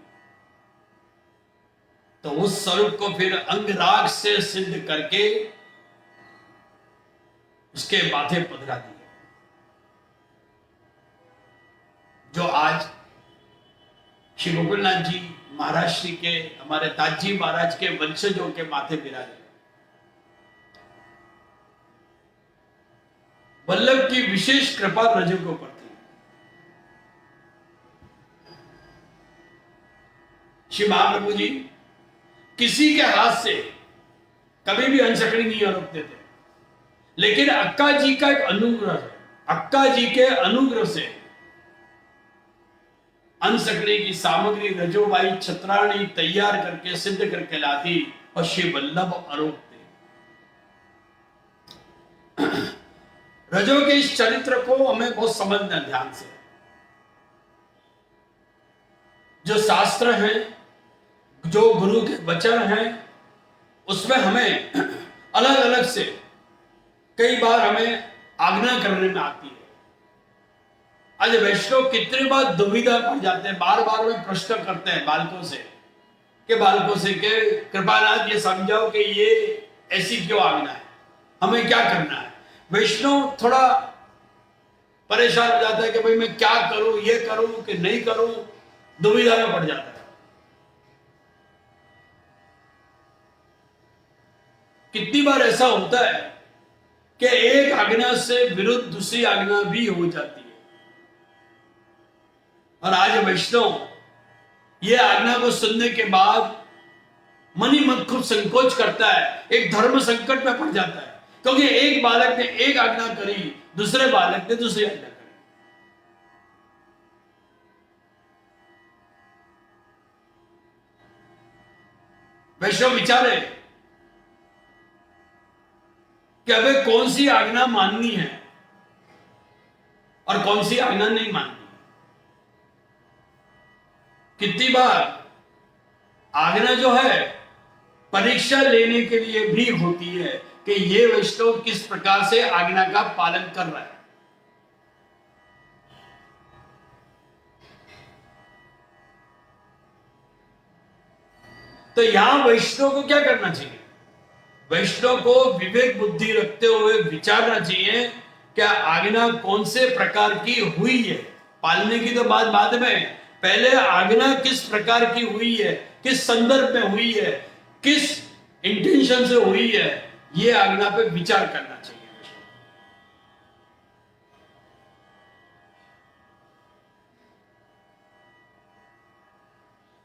तो उस स्वरूप को फिर अंगराग से सिद्ध करके उसके माथे पधरा दिए, जो आज श्री गोकुलनाथ जी महाराज श्री के हमारे ताजी महाराज के वंशजों के माथे विराजे। वल्लभ की विशेष कृपा रजो के ऊपर थी। श्री महाप्रभु जी किसी के हाथ से कभी भी अंशकड़ी नहीं रोकते थे, लेकिन अक्का जी का एक अनुग्रह है, अक्का जी के अनुग्रह से अंशकड़ी की सामग्री रजोबाई छत्राणी तैयार करके सिद्ध करके लाती और श्री वल्लभ आरोपते। रजो के इस चरित्र को हमें बहुत समझना ध्यान से। जो शास्त्र है, जो गुरु के वचन हैं, उसमें हमें अलग अलग से कई बार हमें आज्ञा करने में आती है। आज वैष्णव कितनी बार दुविधा पड़ जाते हैं, बार बार में प्रश्न करते हैं बालकों से कि कृपानाथ ये समझाओ कि ये ऐसी क्यों आज्ञा है, हमें क्या करना है। वैष्णव थोड़ा परेशान हो जाता है कि भाई मैं क्या करूं, ये करूं कि नहीं करूं, दुविधा में पड़ जाता है। कितनी बार ऐसा होता है कि एक आज्ञा से विरुद्ध दूसरी आज्ञा भी हो जाती है, और आज वैष्णव ये आज्ञा को सुनने के बाद मन ही मन खूब संकोच करता है, एक धर्म संकट में पड़ जाता है, क्योंकि एक बालक ने एक आज्ञा करी, दूसरे बालक ने दूसरी आज्ञा करी। वैष्णव विचारे कि अबे कौन सी आज्ञा माननी है और कौन सी आज्ञा नहीं माननी। कितनी बार आज्ञा जो है परीक्षा लेने के लिए भी होती है कि ये वैष्णव किस प्रकार से आज्ञा का पालन कर रहा है। तो यहां वैष्णव को क्या करना चाहिए? वैष्णव को विवेक बुद्धि रखते हुए विचारना चाहिए क्या आज्ञा कौन से प्रकार की हुई है। पालने की तो बात बाद में, पहले आज्ञा किस प्रकार की हुई है, किस संदर्भ में हुई है, किस इंटेंशन से हुई है, ये आज्ञा पे विचार करना चाहिए।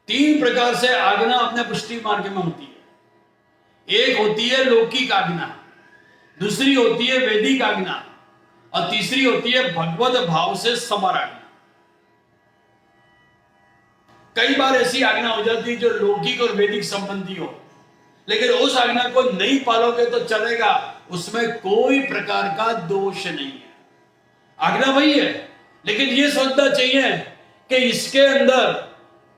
तीन प्रकार से आज्ञा अपने पुष्टि मार्ग में होती है। एक होती है लौकिक आज्ञा, दूसरी होती है वैदिक आज्ञा, और तीसरी होती है भगवत भाव से समर आज्ञा। कई बार ऐसी आज्ञा हो जाती है जो लौकिक और वैदिक संबंधी हो, लेकिन उस आज्ञा को नहीं पालोगे तो चलेगा, उसमें कोई प्रकार का दोष नहीं है, आज्ञा वही है। लेकिन ये सोचना चाहिए कि इसके अंदर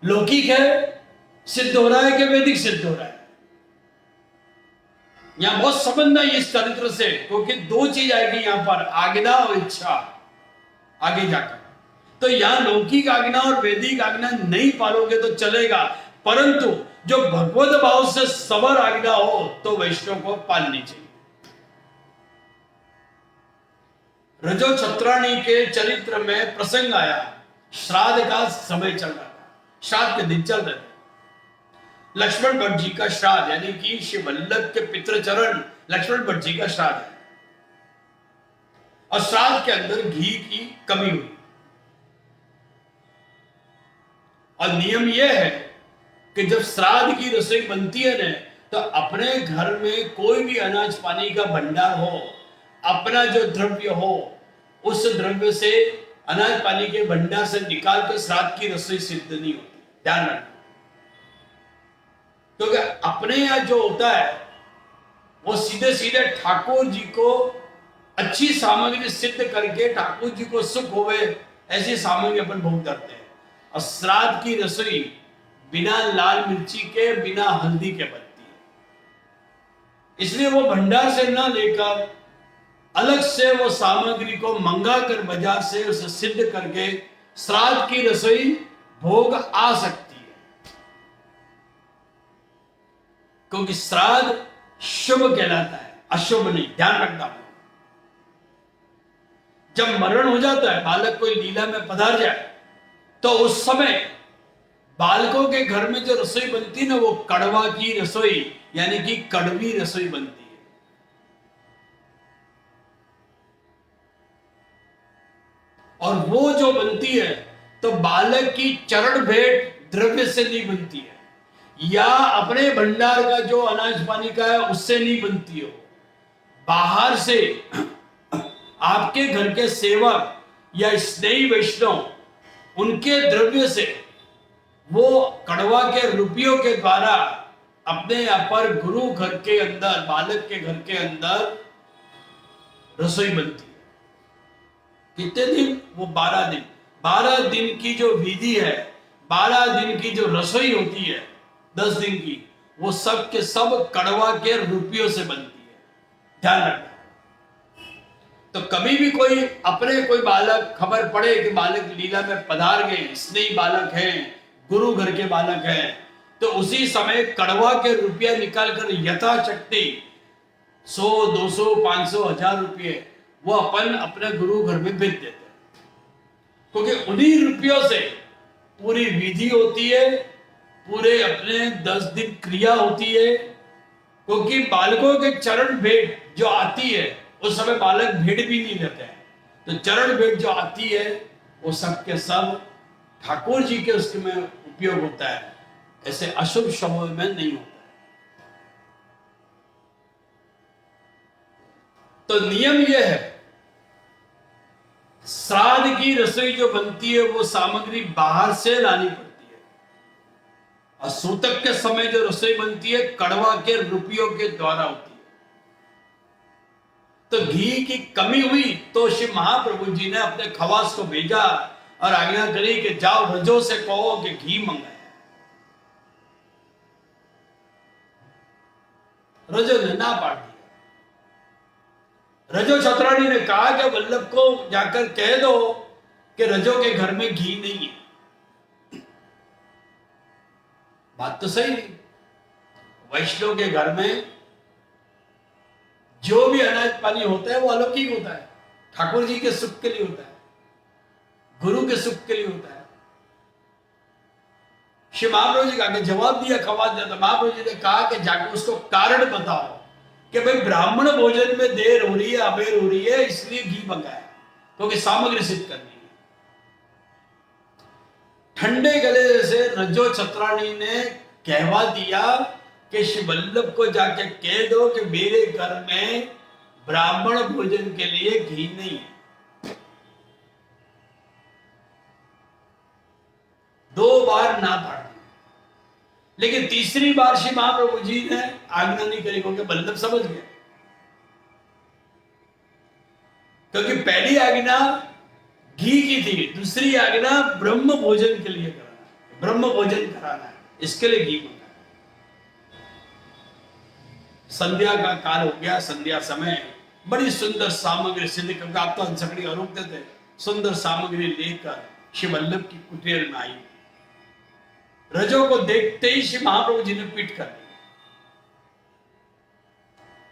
लौकिक है सिद्ध हो रहा है कि वैदिक सिद्ध हो रहा है। यहां बहुत समझना है इस चरित्र से, क्योंकि दो चीज आएगी यहां पर, आज्ञा और इच्छा आगे जाकर। तो यहां लौकिक आज्ञा और वैदिक आज्ञा नहीं पालोगे तो चलेगा, परंतु जो भगवत भाव से सबर आज्ञा हो तो वैष्णव को पालनी चाहिए। रजो छत्राणी के चरित्र में प्रसंग आया, श्राद्ध का समय चल रहा था, श्राद्ध के दिन चल रहे थे। लक्ष्मण भट्ट जी का श्राद्ध, यानी कि श्री वल्लभ के पितृचरण लक्ष्मण भट्ट जी का श्राद्ध है, और श्राद्ध के अंदर घी की कमी हुई। और नियम यह है कि जब श्राद्ध की रसोई बनती है ना, तो अपने घर में कोई भी अनाज पानी का भंडार हो, अपना जो द्रव्य हो, उस द्रव्य से अनाज पानी के भंडार से निकाल कर श्राद्ध की रसोई सिद्ध नहीं होती, ध्यान रखना। क्योंकि अपने यहां जो होता है वो सीधे सीधे ठाकुर जी को अच्छी सामग्री सिद्ध करके ठाकुर जी को सुख होवे ऐसी सामग्री अपन भोग करते हैं। और श्राद्ध की रसोई बिना लाल मिर्ची के, बिना हल्दी के बनती है, इसलिए वो भंडार से ना लेकर अलग से वो सामग्री को मंगा कर बाजार से उसे सिद्ध करके श्राद्ध की रसोई भोग आ सकती है। क्योंकि श्राद्ध शुभ कहलाता है, अशुभ नहीं, ध्यान रखना। जब मरण हो जाता है, बालक कोई लीला में पधार जाए, तो उस समय बालकों के घर में जो रसोई बनती है ना, वो कड़वा की रसोई यानी कि कड़वी रसोई बनती है। और वो जो बनती है तो बालक की चरण भेंट द्रव्य से नहीं बनती है, या अपने भंडार का जो अनाज पानी का है उससे नहीं बनती हो, बाहर से आपके घर के सेवक या स्नेही वैष्णव उनके द्रव्य से वो कड़वा के रुपयों के द्वारा अपने यहाँ पर गुरु घर के अंदर, बालक के घर के अंदर रसोई बनती है। कितने दिन? वो 12 दिन। 12 दिन की जो विधि है, 12 दिन की जो रसोई होती है 10 दिन की, वो सब के सब कड़वा के रुपयों से बनती है, ध्यान रखना। तो कभी भी कोई अपने कोई बालक खबर पड़े कि बालक लीला में पधार गए, स्नेही बालक हैं, गुरु घर के बालक हैं, तो उसी समय कड़वा के रुपया निकालकर यथाशक्ति 100, 200, 500, 1000 रुपये वो अपन अपने गुरु घर में भेज देते हैं। क्योंकि उन्हीं रुपयों से पूरी विधि होती है, पूरे अपने 10 दिन क्रिया होती है। क्योंकि बालकों के चरण भेंट जो आती है उस समय बालक भेंट भी नहीं लेते हैं, तो चरण भेंट जो आती है वो सब के सब ठाकुर जी के उसमें उपयोग होता है, ऐसे अशुभ समय में नहीं होता है। तो नियम यह है, श्राद्ध की रसोई जो बनती है वो सामग्री बाहर से लानी पड़ती है, और सूतक के समय जो रसोई बनती है कड़वा के रुपयों के द्वारा होती है। तो घी की कमी हुई तो श्री महाप्रभु जी ने अपने खवास को भेजा और आज्ञा करी कि जाओ रजो से कहो कि घी मंगाए। रजो ने ना पाड़ दिया। रजो छत्राणी ने कहा कि वल्लभ को जाकर कह दो कि रजो के घर में घी नहीं है। बात तो सही नहीं, वैष्णव के घर में जो भी अनाज पानी होता है वो अलौकिक होता है, ठाकुर जी के सुख के लिए होता है, गुरु के सुख के लिए होता है। श्री महाप्रभु जी का जवाब दिया, खवास दिया, महाप्रभु जी ने कहा कि जाकर उसको कारण बताओ कि भाई ब्राह्मण भोजन में देर हो रही है, अबेर हो रही है, इसलिए घी मंगाया, क्योंकि सामग्री सिद्ध करनी है। ठंडे गले से रजो छत्राणी ने कहवा दिया कि श्री वल्लभ को जाके कह दो कि मेरे घर में ब्राह्मण भोजन के लिए घी नहीं है। 2 बार ना पाड़ दी, लेकिन तीसरी बार श्री महाप्रभु जी ने आज्ञा नहीं करी, क्योंकि वल्लभ समझ गए क्योंकि पहली आज्ञा घी की थी, दूसरी आज्ञा ब्रह्म भोजन के लिए कराना है, ब्रह्म भोजन कराना है, इसके लिए घी मंगाया। संध्या का काल हो गया, संध्या समय बड़ी सुंदर सामग्री सिद्ध करके, आप तो हंसकड़ी और रुकते थे, सुंदर सामग्री लेकर श्री वल्लभ की कुटीर में आई। रजो को देखते ही श्री महाप्रभु जी ने पीठ कर दी।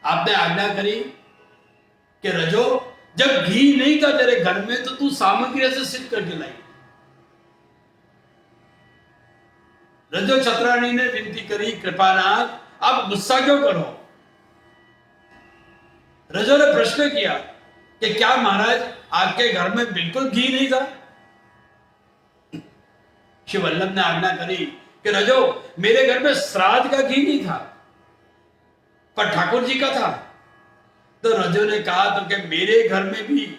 आपने आज्ञा करी कि रजो, जब घी नहीं था तेरे घर में तो तू सामग्री ऐसे सिद्ध करके लाई। रजो छत्राणी ने विनती करी, कृपानाथ आप गुस्सा क्यों करो। रजो ने प्रश्न किया कि क्या महाराज आपके घर में बिल्कुल घी नहीं था। श्री वल्लभ ने आज्ञा करी कि रजो, मेरे घर में श्राद्ध का घी नहीं था पर ठाकुर जी का था। तो रजो ने कहा तो कि मेरे घर में भी,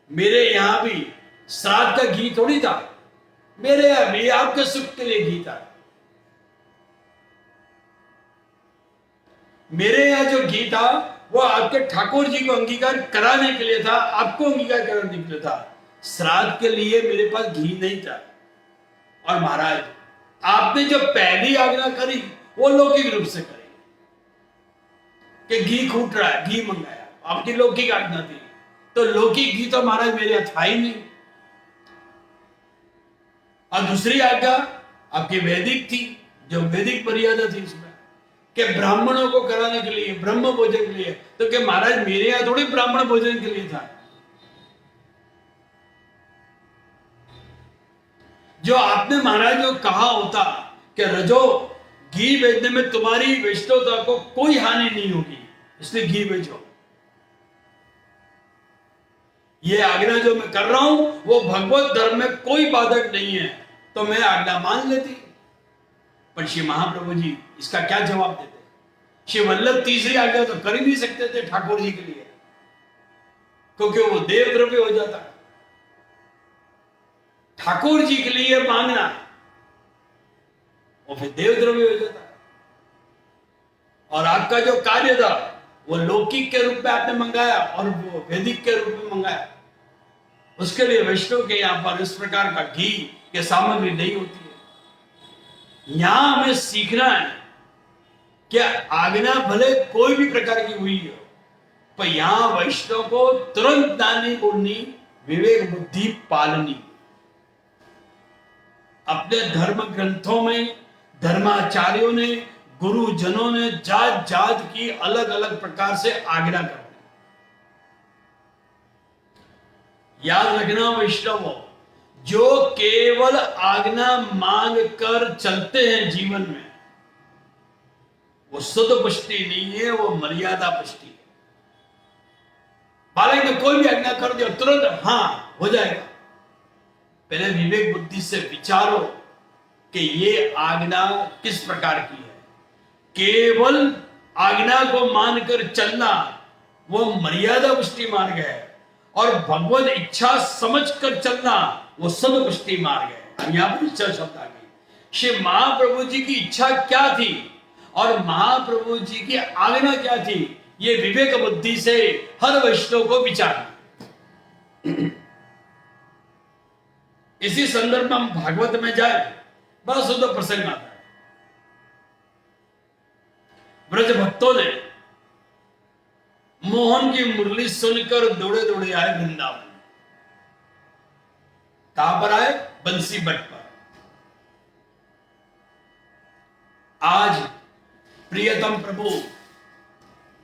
मेरे यहां भी श्राद्ध का घी थोड़ी था, मेरे यहां भी आपके सुख के लिए घी था। मेरे यहां जो घी था वो आपके ठाकुर जी को अंगीकार कराने के लिए था, आपको अंगीकार कराने के लिए था, श्राद्ध के लिए मेरे पास घी नहीं था। और महाराज आपने जो पहली आज्ञा करी वो लौकिक रूप से करी कि घी खूट रहा है, घी मंगाया, आपकी लौकिक आज्ञा थी। तो लौकिक घी तो महाराज मेरे यहाँ था ही नहीं। और दूसरी आज्ञा आपकी वैदिक थी, जो वैदिक मर्यादा थी इसमें कि ब्राह्मणों को कराने के लिए, ब्रह्म भोजन के लिए। तो कि महाराज मेरे यहाँ थोड़ी ब्राह्मण भोजन के लिए था। जो आपने महाराज जो कहा होता कि रजो घी बेचने में तुम्हारी वैष्णवता को कोई हानि नहीं होगी, इसलिए घी बेचो। ये आज्ञा जो मैं कर रहा हूं वो भगवत धर्म में कोई बाधक नहीं है, तो मैं आज्ञा मान लेती। पर श्री महाप्रभु जी इसका क्या जवाब देते। श्री वल्लभ तीसरी आज्ञा तो कर ही नहीं सकते थे ठाकुर जी के लिए, क्योंकि वो देव द्रव्य हो जाता। ठाकुर जी के लिए मांगना वो फिर देव द्रव्य हो जाता। और आपका जो कार्य था वो लौकिक के रूप में आपने मंगाया और वो वैदिक के रूप में मंगाया। उसके लिए वैष्णव के यहां पर इस प्रकार का घी की सामग्री नहीं होती है। यहां हमें सीखना है कि आज्ञा भले कोई भी प्रकार की हुई हो, पर यहां वैष्णव को तुरंत नानी बोलनी, विवेक बुद्धि पालनी। अपने धर्म ग्रंथों में धर्माचार्यों ने, गुरुजनों ने जात जात की अलग अलग प्रकार से आज्ञा कर दी। याद रखना वैष्णवों, जो केवल आज्ञा मांग कर चलते हैं जीवन में, वो शुद्ध पुष्टि नहीं है, वो मर्यादा पुष्टि है। बालक ने कोई भी आज्ञा कर दिया तुरंत हाँ हो जाएगा। पहले विवेक बुद्धि से विचारो कि ये आज्ञा किस प्रकार की है। केवल आज्ञा को मानकर चलना वो मर्यादा पुष्टि मार्ग है, और भगवत इच्छा समझकर चलना वो सद पुष्टि मार्ग है। यहां पर इच्छा शब्द आ गई। श्री महाप्रभु जी की इच्छा क्या थी और महाप्रभु जी की आज्ञा क्या थी, ये विवेक बुद्धि से हर वैष्णव को विचारना। इसी संदर्भ में हम भागवत में जाए, बड़ा सुंदर प्रसंग आता है। ब्रज भक्तों ने मोहन की मुरली सुनकर दौड़े दौड़े आए वृंदावन। कहां पर आए? बंसी बट पर। आज प्रियतम प्रभु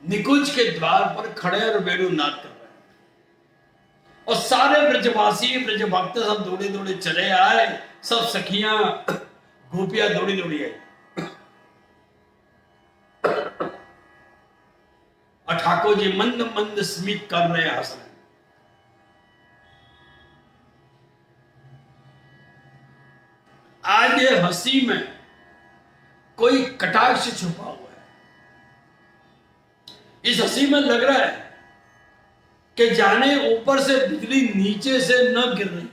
निकुंज के द्वार पर खड़े और वेणुनाद कर रहे हैं, और सारे ब्रजवासी ब्रज भक्त सब दौड़े दौड़े चले आए। सब सखियां गोपियां दौड़ी दौड़ी आई, और ठाकुर जी मंद मंद स्मित कर रहे, हंस रहे। आज ये हंसी में कोई कटाक्ष छुपा हुआ है। इस हंसी में लग रहा है कि जाने ऊपर से बिजली नीचे से न गिर रही,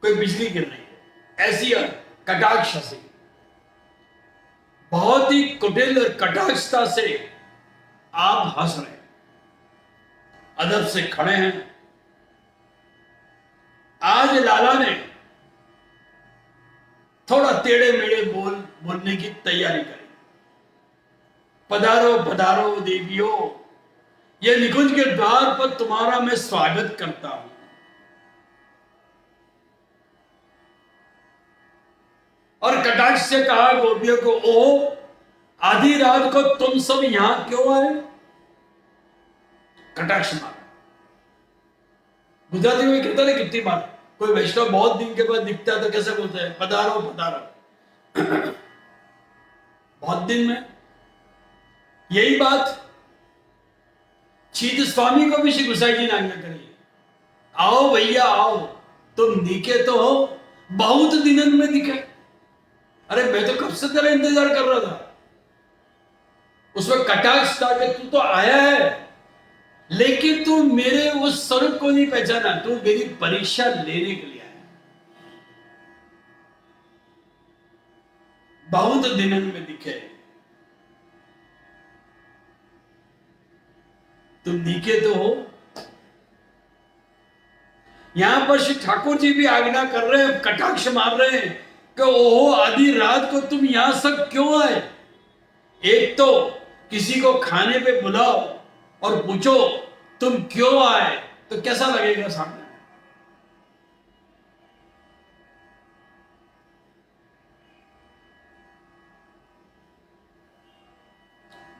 कोई बिजली गिर रही है, ऐसी कटाक्ष हंसी। बहुत ही कुटिल और कटाक्षता से आप हंस रहे हैं। अदब से खड़े हैं। आज लाला ने थोड़ा टेढ़े मेढ़े बोलने की तैयारी करी। पधारो पधारो देवियों, ये निकुंज के द्वार पर तुम्हारा मैं स्वागत करता हूं। और कटाक्ष से कहा गोपियों को, ओ आधी रात को तुम सब यहां क्यों आए? कटाक्ष मारा। गुजराती में कहता है कितनी बार कोई वैष्णव बहुत दिन के बाद दिखता है तो कैसे बोलते हैं? पधारो पधारो। बहुत दिन में यही बात चीत स्वामी को भी श्री गुसाई जी ने आज्ञा करी। आओ भैया आओ, तुम दिखे तो हो, बहुत दिनन में दिखे। अरे मैं तो कब से तेरा इंतजार कर रहा था। उसमें कटाक्ष था कि तू तो आया है, लेकिन तू मेरे उस स्वरूप को नहीं पहचाना, तू मेरी परीक्षा लेने के लिए आया। बहुत दिनन में दिखे, तुम दिखे तो हो। यहां पर श्री ठाकुर जी भी आज्ञा कर रहे हैं, कटाक्ष मार रहे हैं कि ओहो आधी रात को तुम यहां सब क्यों आए? एक तो किसी को खाने पे बुलाओ और पूछो तुम क्यों आए, तो कैसा लगेगा सामने?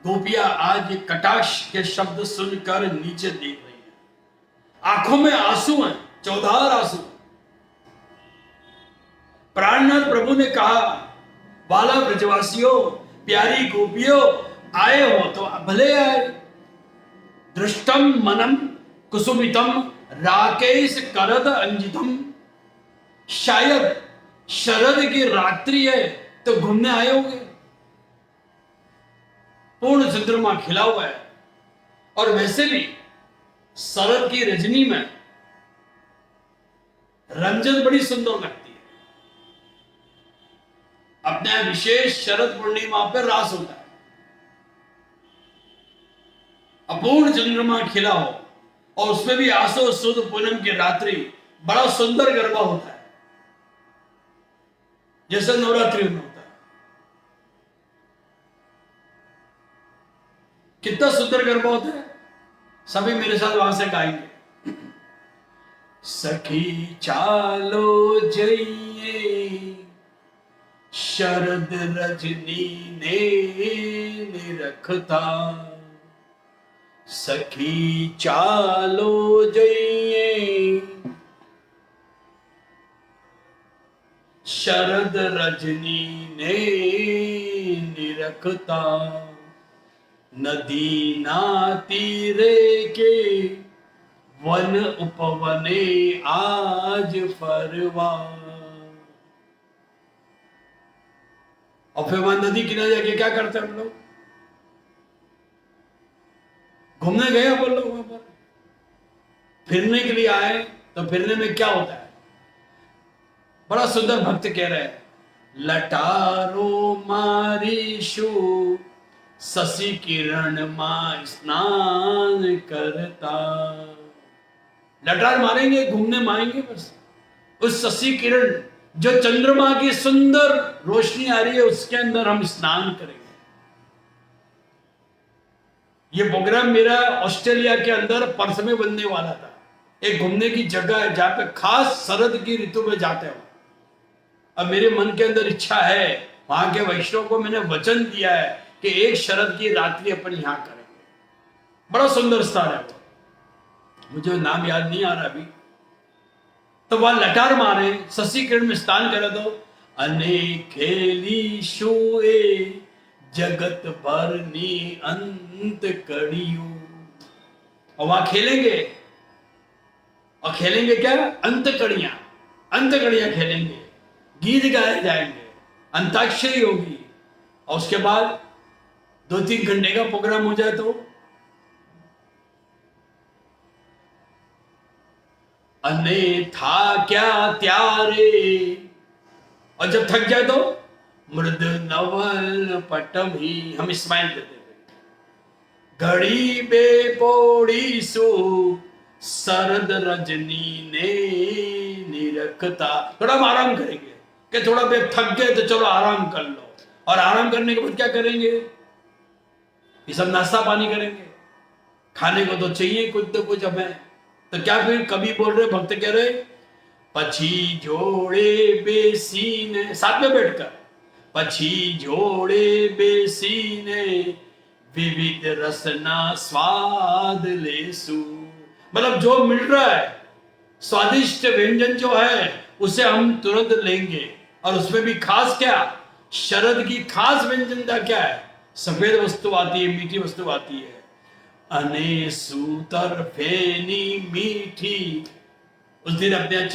गोपियां आज ये कटाक्ष के शब्द सुनकर नीचे देख रही है। आंखों में आंसू हैं, चौधार आंसू। प्राणनाथ प्रभु ने कहा, बाला ब्रजवासियों, प्यारी गोपियों, आए हो तो भले आए। दृष्टम मनम कुसुमितम राकेश करद अंजितम। शायद शरद की रात्रि है तो घूमने आए होंगे। पूर्ण चंद्रमा खिला हुआ है, और वैसे भी शरद की रजनी में रंजन बड़ी सुंदर लगती है। अपने विशेष शरद पूर्णिमा पर रास होता है। अपूर्ण चंद्रमा खिला हो और उसमें भी आसो सुद पूनम की रात्रि, बड़ा सुंदर गरबा होता है, जैसे नवरात्रि में होता है। कितना सुंदर गरबा होता है। सभी मेरे साथ वहां से गाएंगे। सखी चालो जइए, शरद रजनी ने निरखता। सखी चालो जइए, शरद रजनी ने निरखता। नदी ना तीरे के वन उपवने आज फरवा। और फिर वहां नदी किनारे जाके क्या करते हैं हम लोग? घूमने गए बोल लोग वहां पर, फिरने के लिए आए। तो फिरने में क्या होता है? बड़ा सुंदर भक्त कह रहे हैं, लटारो मारीशु शशि किरण मां स्नान करता। लटार मारेंगे, घूमने मारेंगे बस। उस शशि किरण जो चंद्रमा की सुंदर रोशनी आ रही है, उसके अंदर हम स्नान करेंगे। ये प्रोग्राम मेरा ऑस्ट्रेलिया के अंदर पर्थ में बनने वाला था। एक घूमने की जगह है जहां पे खास शरद की ऋतु में जाते हो। अब मेरे मन के अंदर इच्छा है, वहां के वैष्णव को मैंने वचन दिया है कि एक शरद की रात्रि अपन यहां करेंगे। बड़ा सुंदर स्थान है वो, मुझे नाम याद नहीं आ रहा अभी। तो वहां लटार मारे, शशि किरण में स्नान करे तो अनेखेली शोए जगत भरनी अंत कड़ियों। और वहां खेलेंगे, और खेलेंगे क्या? अंत कड़ियां खेलेंगे, गीत गाए जाएंगे, अंताक्षरी होगी। और उसके बाद 2-3 घंटे का प्रोग्राम हो जाए तो अन्यथा क्या त्यारे। और जब थक जाए तो मृद नवल पटम ही हम स्माइल देते थे। घड़ी बे पोड़ी सु शरद रजनी ने निरखता। थोड़ा हम आराम करेंगे कि थोड़ा बे थक गए तो चलो आराम कर लो, और आराम करने के बाद क्या करेंगे? ये सब नाश्ता पानी करेंगे, खाने को तो चाहिए कुछ तो कुछ हमें। तो क्या फिर कवि बोल रहे, भक्त कह रहे, पछी जोड़े बेसीने, साथ में बैठकर, पछी जोड़े बेसीने विविध रसना स्वाद लेसु। मतलब जो मिल रहा है स्वादिष्ट व्यंजन जो है उसे हम तुरंत लेंगे, और उसमें भी खास क्या, शरद की खास व्यंजनता क्या है? सफेद वस्तु आती है, मीठी वस्तु आती है। अने सूतर फेनी मीठी, उस दिन अपने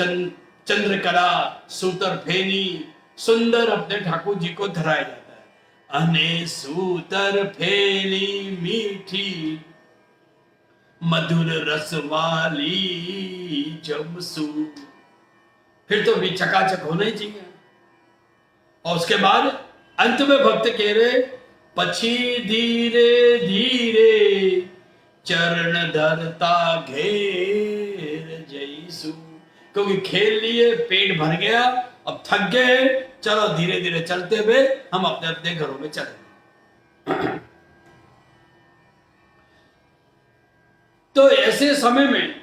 चंद्रकला सूतर फेनी सुंदर अपने ठाकुर जी को धराया जाता है। अने सूतर फेनी मीठी मधुर रस वाली जमसू। फिर तो भी चकाचक होना ही चाहिए। और उसके बाद अंत में भक्त कह रहे, पछी धीरे धीरे चरण धरता घेर जईसु। क्योंकि खेल लिए, पेट भर गया, अब थक गए, चलो धीरे धीरे चलते हुए हम अपने अपने घरों में चलेंगे। तो ऐसे समय में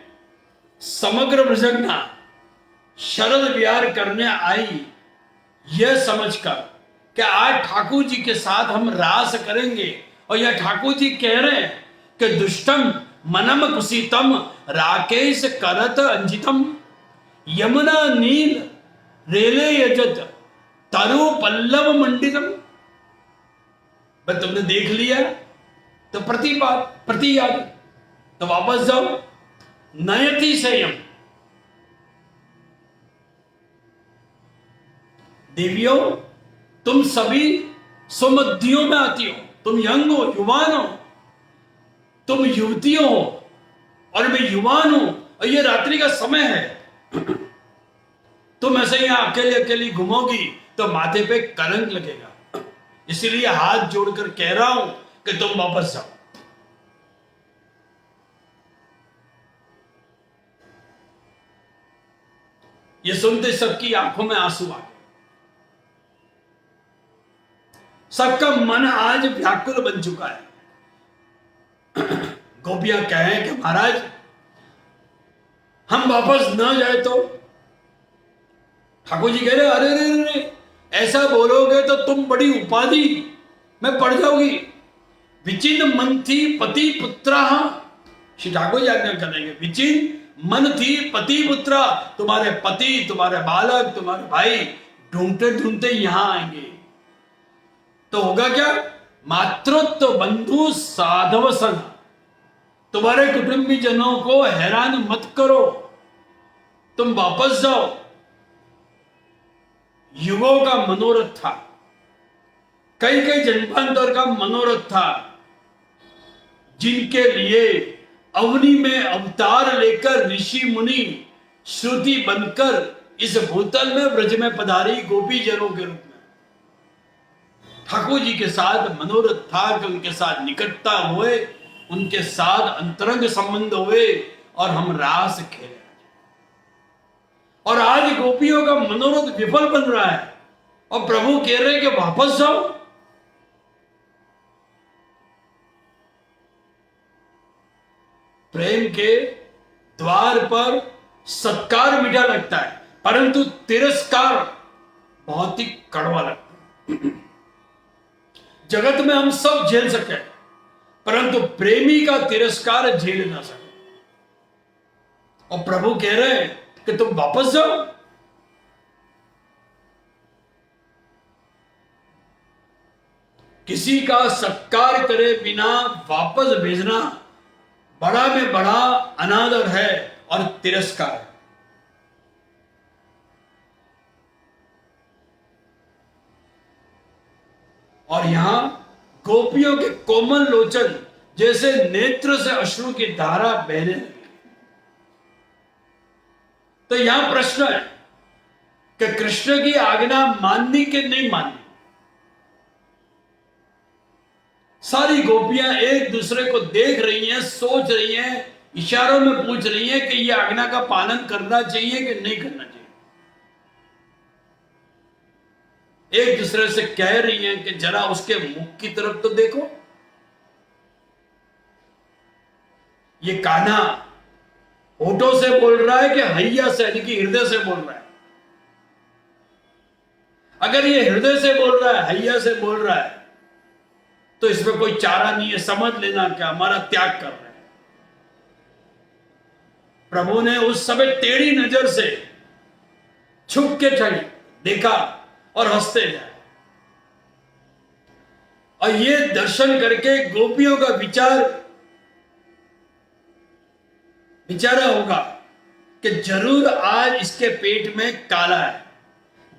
समग्र वृषंगा शरद विहार करने आई, यह समझकर कि आज ठाकुर जी के साथ हम रास करेंगे। और यह ठाकुर जी कह रहे हैं कि दुष्टम मनम कुसीतम राकेश करत अंजितम यमुना नील रेले यजत तरु पल्लव मंडितम। बस तुमने देख लिया तो प्रति याद, तो वापस जाओ। नयति संयम, देवियों तुम सभी सुमधियों में आती हो, तुम यंग हो, युवान हो, तुम युवतियों हो, और मैं युवान हूं, और ये रात्रि का समय है। तुम ऐसे यहां अकेले अकेली घूमोगी तो माथे पे कलंक लगेगा। इसीलिए हाथ जोड़कर कह रहा हूं कि तुम वापस जाओ। ये सुनते सबकी आंखों में आंसू आ गए। सबका मन आज व्याकुल बन चुका है। गोपियां कहें कि महाराज हम वापस न जाए तो? ठाकुर जी कह रहे, अरे अरे अरे, ऐसा बोलोगे तो तुम बड़ी उपाधि में पड़ जाओगी। विचिन मन थी पति पुत्रा, श्री ठाकुर जी आज्ञा करेंगे, विचिन मन थी पति पुत्रा, तुम्हारे पति, तुम्हारे बालक, तुम्हारे भाई ढूंढते ढूंढते यहां आएंगे। तो होगा क्या? मातृत्व बंधु साधव सन, तुम्हारे कुटुंबी जनों को हैरान मत करो, तुम वापस जाओ। युगों का मनोरथ था, कई कई जन्मांतर का मनोरथ था, जिनके लिए अवनी में अवतार लेकर ऋषि मुनि श्रुति बनकर इस भूतल में ब्रज में पधारी गोपी जनों के रूप में। ठाकुर जी के साथ मनोरथ था कि उनके साथ निकटता हुए, उनके साथ अंतरंग संबंध हुए, और हम रास खेले। और आज गोपियों का मनोरथ विफल बन रहा है, और प्रभु कह रहे हैं कि वापस जाओ। प्रेम के द्वार पर सत्कार मीठा लगता है, परंतु तिरस्कार बहुत ही कड़वा लगता है। जगत में हम सब झेल सके, परंतु प्रेमी का तिरस्कार झेल ना सके। और प्रभु कह रहे हैं कि तुम वापस जाओ। किसी का सत्कार करे बिना वापस भेजना बड़ा में बड़ा अनादर है और तिरस्कार है। और यहां गोपियों के कोमल लोचन जैसे नेत्र से अश्रु की धारा बहने लगी। तो यहां प्रश्न है कि कृष्ण की आज्ञा माननी कि नहीं माननी। सारी गोपियां एक दूसरे को देख रही हैं, सोच रही हैं, इशारों में पूछ रही हैं कि यह आज्ञा का पालन करना चाहिए कि नहीं करना चाहिए। एक दूसरे से कह रही हैं कि जरा उसके मुख की तरफ तो देखो। ये कान्हा होठों से बोल रहा है कि हैया से, यानी कि हृदय से बोल रहा है। अगर ये हृदय से बोल रहा है, हैया से बोल रहा है, तो इसमें कोई चारा नहीं है, समझ लेना क्या हमारा त्याग कर रहा है। प्रभु ने उस समय टेढ़ी नजर से छुप के देखा और हंसते जाए। और ये दर्शन करके गोपियों का विचारा होगा कि जरूर आज इसके पेट में काला है।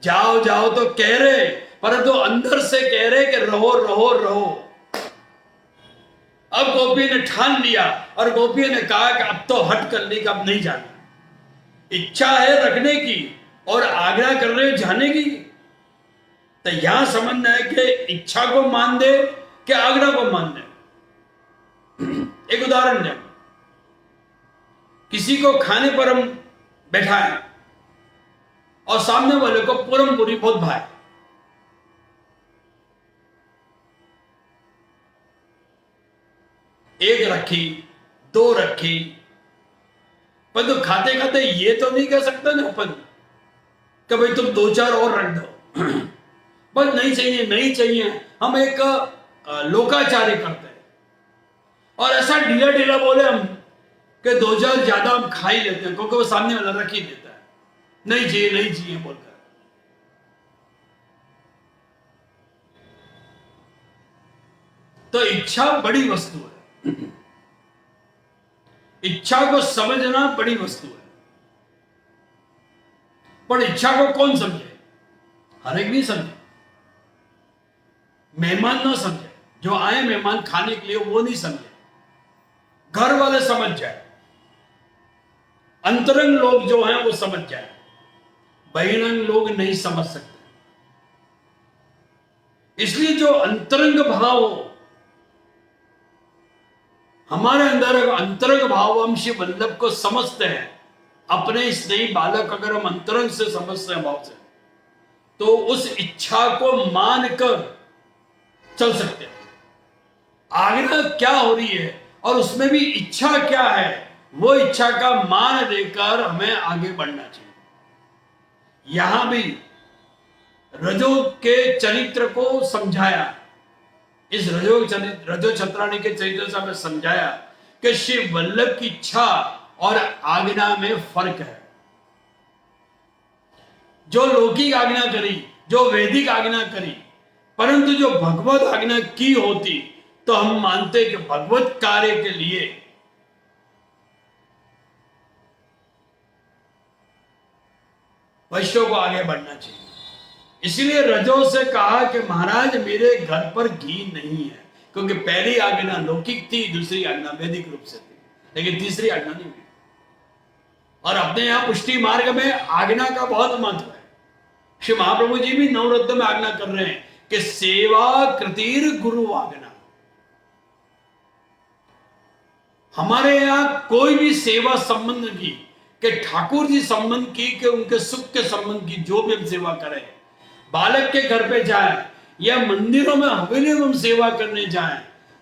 जाओ जाओ तो कह रहे, परंतु तो अंदर से कह रहे कि रहो रहो रहो। अब गोपी ने ठान लिया और गोपी ने कहा कि अब तो हट कर ली, अब नहीं जाना। इच्छा है रखने की और आज्ञा कर रहे जाने की, तो यहां समझना है कि इच्छा को मान दे कि आज्ञा को मान दे। एक उदाहरण दें, किसी को खाने पर हम बैठाएं और सामने वाले को पूरम पूरी बहुत भाए, एक रखी, दो रखी, पर तो खाते खाते ये तो नहीं कह सकता ना अपन कि भाई तुम दो चार और रख दो। बस नहीं चाहिए नहीं चाहिए, हम एक लोकाचारी करते हैं और ऐसा ढीला ढीला बोले हम कि दो चार ज्यादा हम खा ही लेते हैं, क्योंकि वो सामने वाला रख ही देता है, नहीं चाहिए नहीं चाहिए बोलकर। तो इच्छा बड़ी वस्तु है, इच्छा को समझना बड़ी वस्तु है। पर इच्छा को कौन समझे? हर एक नहीं समझे। मेहमान ना समझे, जो आए मेहमान खाने के लिए वो नहीं समझे, घर वाले समझ जाए, अंतरंग लोग जो हैं वो समझ जाए, बहिरंग लोग नहीं समझ सकते। इसलिए जो अंतरंग भाव हो हमारे अंदर, अंतरंग भाव हम श्री वल्लभ को समझते हैं, अपने स्नेही बालक अगर हम अंतरंग से समझते हैं भाव से, तो उस इच्छा को मानकर चल सकते हैं। आज्ञा क्या हो रही है और उसमें भी इच्छा क्या है, वो इच्छा का मान देकर हमें आगे बढ़ना चाहिए। यहां भी रजो के चरित्र को समझाया, इस रजो छत्राणी के चरित्र से हमें समझाया कि श्री वल्लभ की इच्छा और आज्ञा में फर्क है। जो लौकिक आज्ञा करी, जो वैदिक आज्ञा करी, परंतु जो भगवत आज्ञा की होती तो हम मानते कि भगवत कार्य के लिए वैश्यों को आगे बढ़ना चाहिए। इसीलिए रजो से कहा कि महाराज मेरे घर पर घी नहीं है, क्योंकि पहली आज्ञा लौकिक थी, दूसरी आज्ञा वैदिक रूप से थी, लेकिन तीसरी आज्ञा नहीं हुई। और अपने यहां पुष्टि मार्ग में आज्ञा का बहुत महत्व है। श्री महाप्रभु जी भी नवरत्न में आज्ञा कर रहे हैं कि सेवा कृतिर गुरु आज्ञा। हमारे यहां कोई भी सेवा संबंध की, कि ठाकुर जी संबंध की, कि उनके सुख के संबंध की, जो भी हम सेवा करें, बालक के घर पे जाए या मंदिरों में हवेलियों में हम सेवा करने जाएं,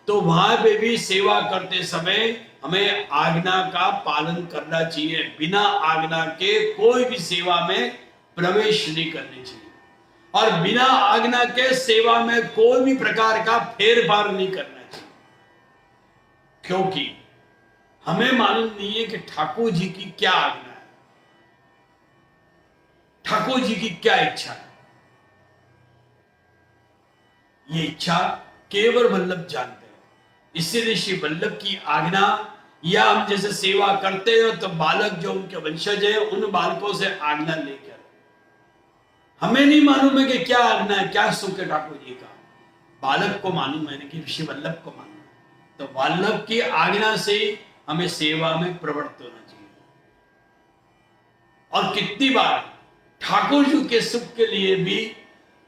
तो वहां पे भी सेवा करते समय हमें आज्ञा का पालन करना चाहिए। बिना आज्ञा के कोई भी सेवा में प्रवेश नहीं करनी चाहिए, और बिना आज्ञा के सेवा में कोई भी प्रकार का फेरफार नहीं करना चाहिए, क्योंकि हमें मालूम नहीं है कि ठाकुर जी की क्या आज्ञा है, ठाकुर जी की क्या इच्छा है। ये इच्छा केवल वल्लभ जानते हैं। इसीलिए श्री वल्लभ की आज्ञा, या हम जैसे सेवा करते हो तो बालक जो उनके वंशज है उन बालकों से आज्ञा लेकर, हमें नहीं मालूम है कि क्या आज्ञा है, क्या सुख है ठाकुर जी का, बालक को मालूम है कि श्री वल्लभ को मालूम है। तो वल्लभ की आज्ञा से हमें सेवा में प्रवृत्त होना चाहिए। और कितनी बार ठाकुर जी के सुख के लिए भी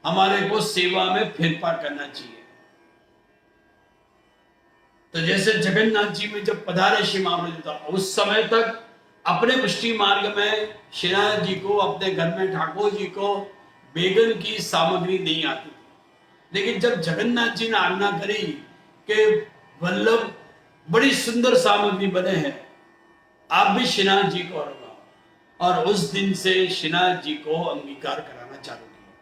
हमारे को सेवा में फेरफार करना चाहिए। तो जैसे जगन्नाथ जी में जब पधारे श्री महाप्रभु था, उस समय तक अपने पुष्टि मार्ग में श्रीनाथ जी को, अपने घर में ठाकुर जी को बेगन की सामग्री नहीं आती थी। लेकिन जब जगन्नाथ जी ने आज्ञा करी कि वल्लभ बड़ी सुंदर सामग्री बने हैं, आप भी श्रीनाथ जी को लगाओ, और उस दिन से श्रीनाथ जी को अंगीकार कराना चालू किया।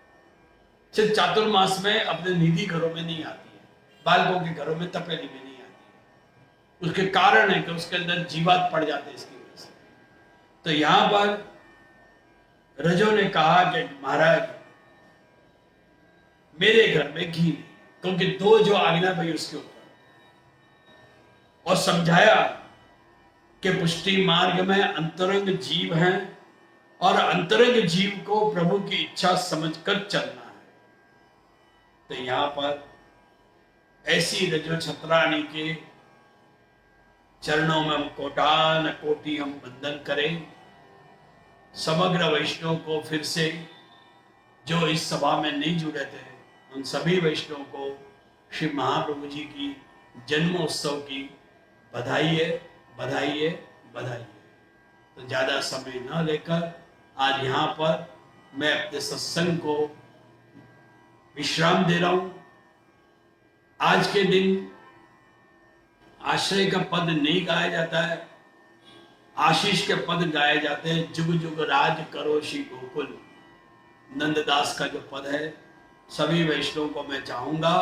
सिर्फ चातुर्मास में अपने निधि घरों में नहीं आती है, बालकों के घरों में तपेली में नहीं आती है। उसके कारण है कि उसके अंदर जीवात पड़ जाते हैं इसकी वजह से। तो यहां पर रजो ने कहा कि महाराज मेरे घर में घी नहीं, क्योंकि दो जो आज्ञा भाई उसके ऊपर, और समझाया कि पुष्टि मार्ग में अंतरंग जीव हैं और अंतरंग जीव को प्रभु की इच्छा समझकर चलना है। तो यहां पर ऐसी रजो छत्राणी के चरणों में हम कोटान कोटि हम वंदन करें। समग्र वैष्णव को फिर से, जो इस सभा में नहीं जुड़े थे, उन सभी वैष्णव को श्री महाप्रभु जी की जन्मोत्सव की बधाई है, बधाई है, बधाई है। तो ज्यादा समय न लेकर आज यहाँ पर मैं अपने सत्संग को विश्राम दे रहा हूं। आज के दिन आश्रय का पद नहीं गाया जाता है, आशीष के पद गाए जाते हैं। जुग जुग राज करो श्री गोकुल, नंददास का जो पद है, सभी वैष्णव को मैं चाहूंगा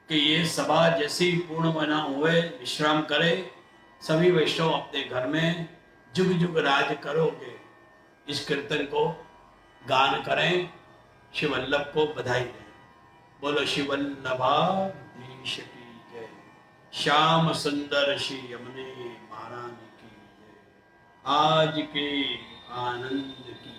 कि ये सभा जैसे ही पूर्ण बना हुए विश्राम करे, सभी वैष्णव अपने घर में जुग जुग राज करोगे इस कीर्तन को गान करें, शिव वल्लभ को बधाई दें। बोलो शिव वल्लभाधीश की जय, श्याम सुंदर श्री यमुने महारानी की जय, आज के आनंद की